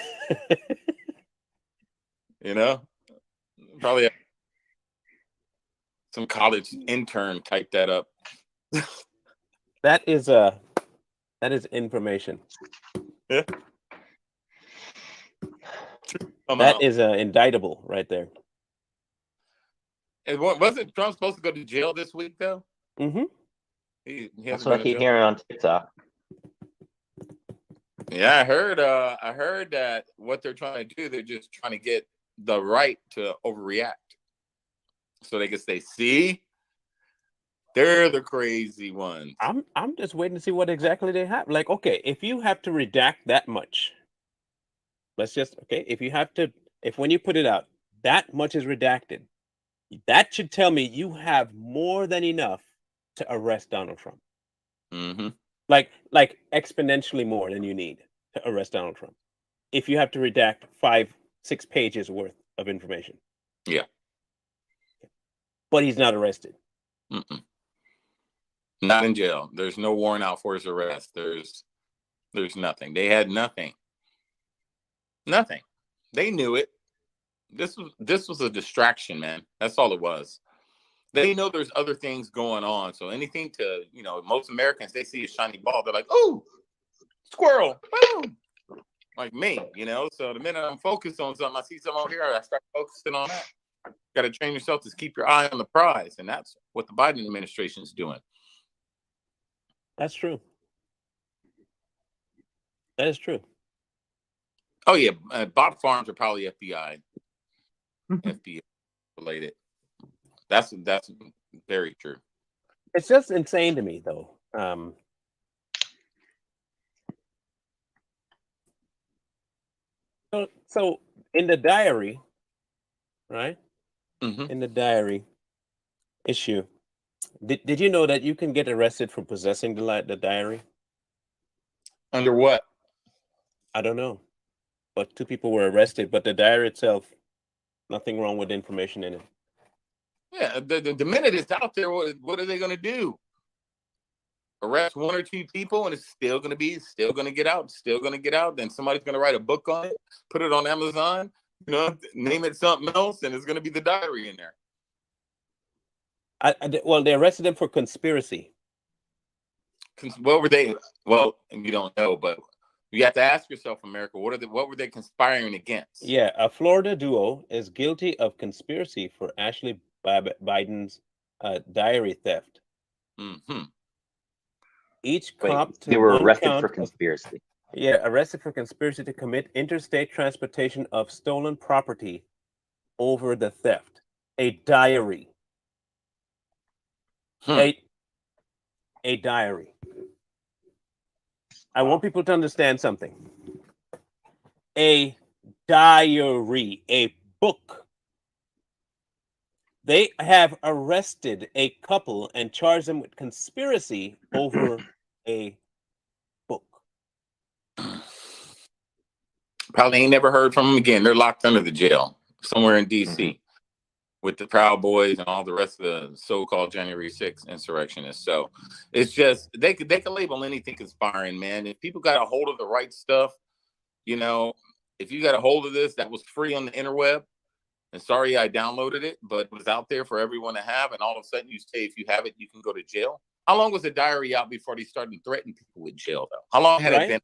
probably some college intern typed that up. That is information. Yeah. That is indictable right there. And wasn't Trump supposed to go to jail this week though? Mm-hmm. That's what I keep hearing on TikTok. Yeah, I heard that what they're trying to do, they're just trying to get the right to overreact. So they can say, see, they're the crazy ones. I'm just waiting to see what exactly they have. Like, okay, if you have to redact that much, if when you put it out, that much is redacted, that should tell me you have more than enough to arrest Donald Trump. Mm-hmm. Like exponentially more than you need to arrest Donald Trump. If you have to redact 5-6 pages worth of information. Yeah. But he's not arrested. Mm-mm. Not in jail. There's no warrant out for his arrest. There's nothing. They had nothing. Nothing. They knew it. This was a distraction, man. That's all it was. They know there's other things going on. So anything to, most Americans, they see a shiny ball, they're like, oh, squirrel, boom. Like me, So the minute I'm focused on something, I see something over here, I start focusing on that. Got to train yourself to keep your eye on the prize. And that's what the Biden administration is doing. That's true. That is true. Oh, yeah. Bot farms are probably FBI. FBI related. That's very true. It's just insane to me, though. So in the diary, right? Mm-hmm. In the diary issue, Did you know that you can get arrested for possessing the diary? Under what? I don't know, but 2 people were arrested. But the diary itself, nothing wrong with the information in it. Yeah, the minute it's out there, what are they going to do? Arrest 1 or 2 people, and it's still going to get out. Then somebody's going to write a book on it, put it on Amazon, name it something else, and it's going to be the diary in there. Well, they arrested them for conspiracy. What were they? Well, you don't know, but you have to ask yourself, America, what were they conspiring against? Yeah, a Florida duo is guilty of conspiracy for Ashley Biden's diary theft. Mm-hmm. Each Wait, cop they were arrested for conspiracy. Yeah, arrested for conspiracy to commit interstate transportation of stolen property over the theft. A diary. A diary. I want people to understand something. A diary, a book. They have arrested a couple and charged them with conspiracy over a book. Probably ain't never heard from them again. They're locked under the jail somewhere in D.C. with the Proud Boys and all the rest of the so-called January 6th insurrectionists. So it's just they could label anything conspiring, man. If people got a hold of the right stuff, if you got a hold of this that was free on the interweb, and sorry I downloaded it, but it was out there for everyone to have, and all of a sudden you say if you have it, you can go to jail. How long was the diary out before they started threatening people with jail, though? How long had it been?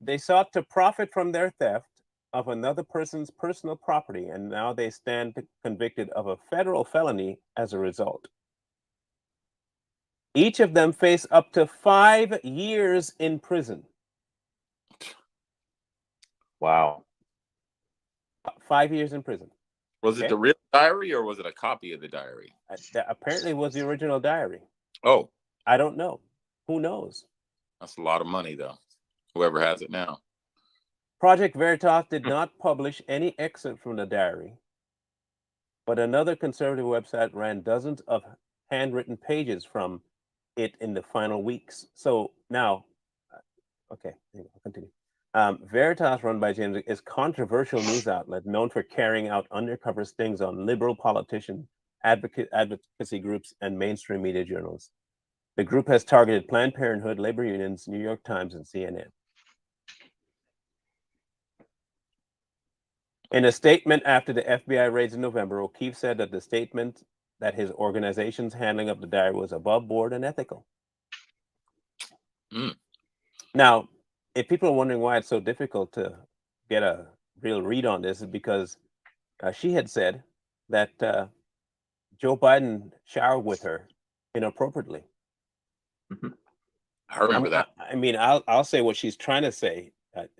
They sought to profit from their theft of another person's personal property, and now they stand convicted of a federal felony as a result. Each of them face up to 5 years in prison. Wow. 5 years in prison. Was it the real diary or was it a copy of the diary? Apparently it was the original diary. Oh. I don't know. Who knows? That's a lot of money, though. Whoever has it now. Project Veritas did not publish any excerpt from the diary, but another conservative website ran dozens of handwritten pages from it in the final weeks. So now, okay, I'll continue. Veritas, run by James, is controversial news outlet known for carrying out undercover stings on liberal politicians, advocacy groups, and mainstream media journalists. The group has targeted Planned Parenthood, labor unions, New York Times, and CNN. In a statement after the FBI raids in November, O'Keefe said that the statement that his organization's handling of the diary was above board and ethical. Now, if people are wondering why it's so difficult to get a real read on this, is because she had said that Joe Biden showered with her inappropriately. I remember that. I mean, I'll say what she's trying to say.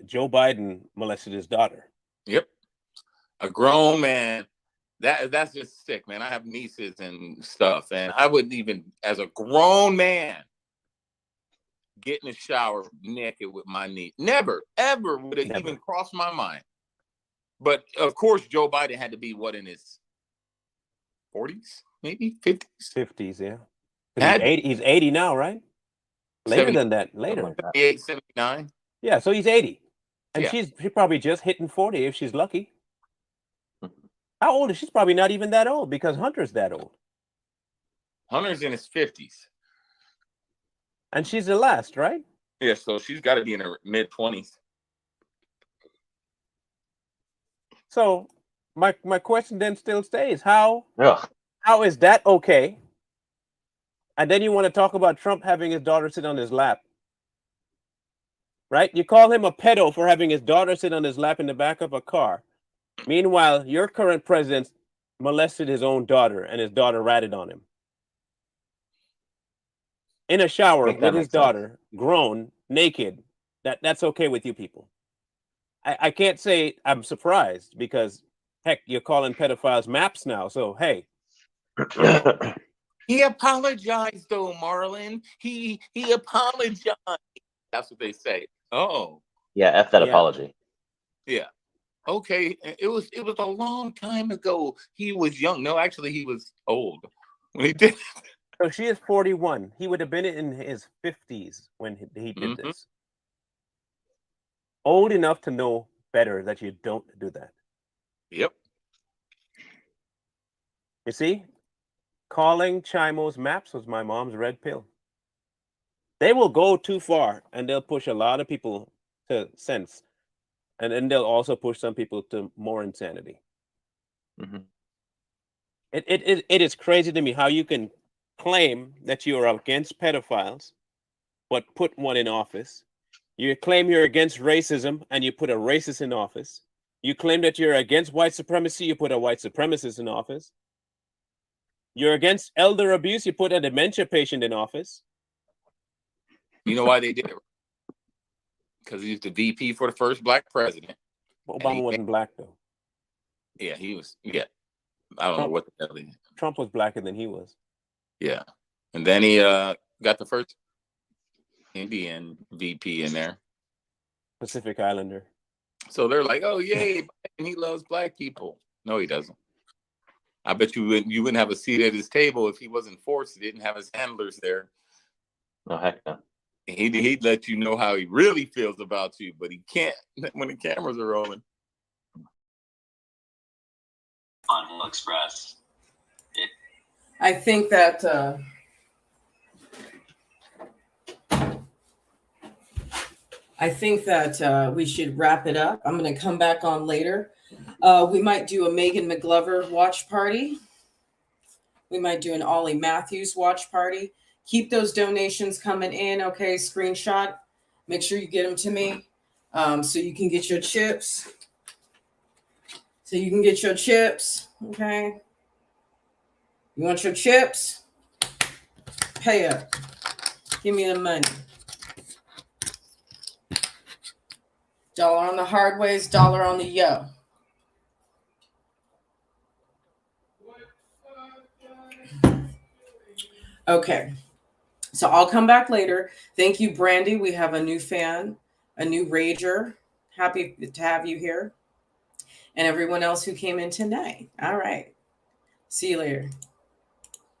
Joe Biden molested his daughter. Yep. A grown man. That's just sick, man. I have nieces and stuff, and I wouldn't even, as a grown man, get in the shower naked with my niece. Never, ever would it even cross my mind. But of course, Joe Biden had to be in his 40s, maybe 50s. 50s, yeah. He's 80 now, right? Later 70, than that, later. 78, 79. Yeah, so he's 80. And Yeah. she's probably just hitting 40 if she's lucky. How old is she? She's probably not even that old because Hunter's that old. Hunter's in his 50s. And she's the last, right? Yeah, so she's got to be in her mid-20s. So my question then still stays, how is that okay? And then you want to talk about Trump having his daughter sit on his lap. Right? You call him a pedo for having his daughter sit on his lap in the back of a car. Meanwhile, your current president molested his own daughter and his daughter ratted on him. In a shower with his daughter, grown, naked. That's okay with you people. I can't say I'm surprised because, heck, you're calling pedophiles maps now. So, hey. He apologized, though, Marlon. He apologized. That's what they say. Oh. Yeah, F that apology. Yeah. Okay. It was a long time ago. He was young. No, actually, he was old. when he did. So she is 41. He would have been in his 50s when he did this. Old enough to know better that you don't do that. Yep. You see, calling Chimo's maps was my mom's red pill. They will go too far, and they'll push a lot of people to sense, and then they'll also push some people to more insanity. It is crazy to me how you can claim that you are against pedophiles, but put one in office. You claim you're against racism, and you put a racist in office. You claim that you're against white supremacy, you put a white supremacist in office. You're against elder abuse, you put a dementia patient in office. You know why they did it? Because he was the VP for the first black president. Obama wasn't black, though. Yeah, he was. Yeah. I don't know what the hell he did. Trump was blacker than he was. Yeah. And then he got the first Indian VP in there. Pacific Islander. So they're like, oh, yay, and he loves black people. No, he doesn't. I bet you wouldn't have a seat at his table if he wasn't forced. He didn't have his handlers there. No, heck no. He'd let you know how he really feels about you, but he can't when the cameras are rolling. On Express. I think that we should wrap it up. I'm going to come back on later. We might do a Megan McGlover watch party. We might do an Ollie Matthews watch party. Keep those donations coming in. Okay, screenshot. Make sure you get them to me so you can get your chips. Okay. You want your chips? Pay up. Give me the money. Dollar on the hard ways, dollar on the yo. Okay. So I'll come back later. Thank you, Brandy. We have a new fan, a new rager. Happy to have you here. And everyone else who came in tonight. All right. See you later.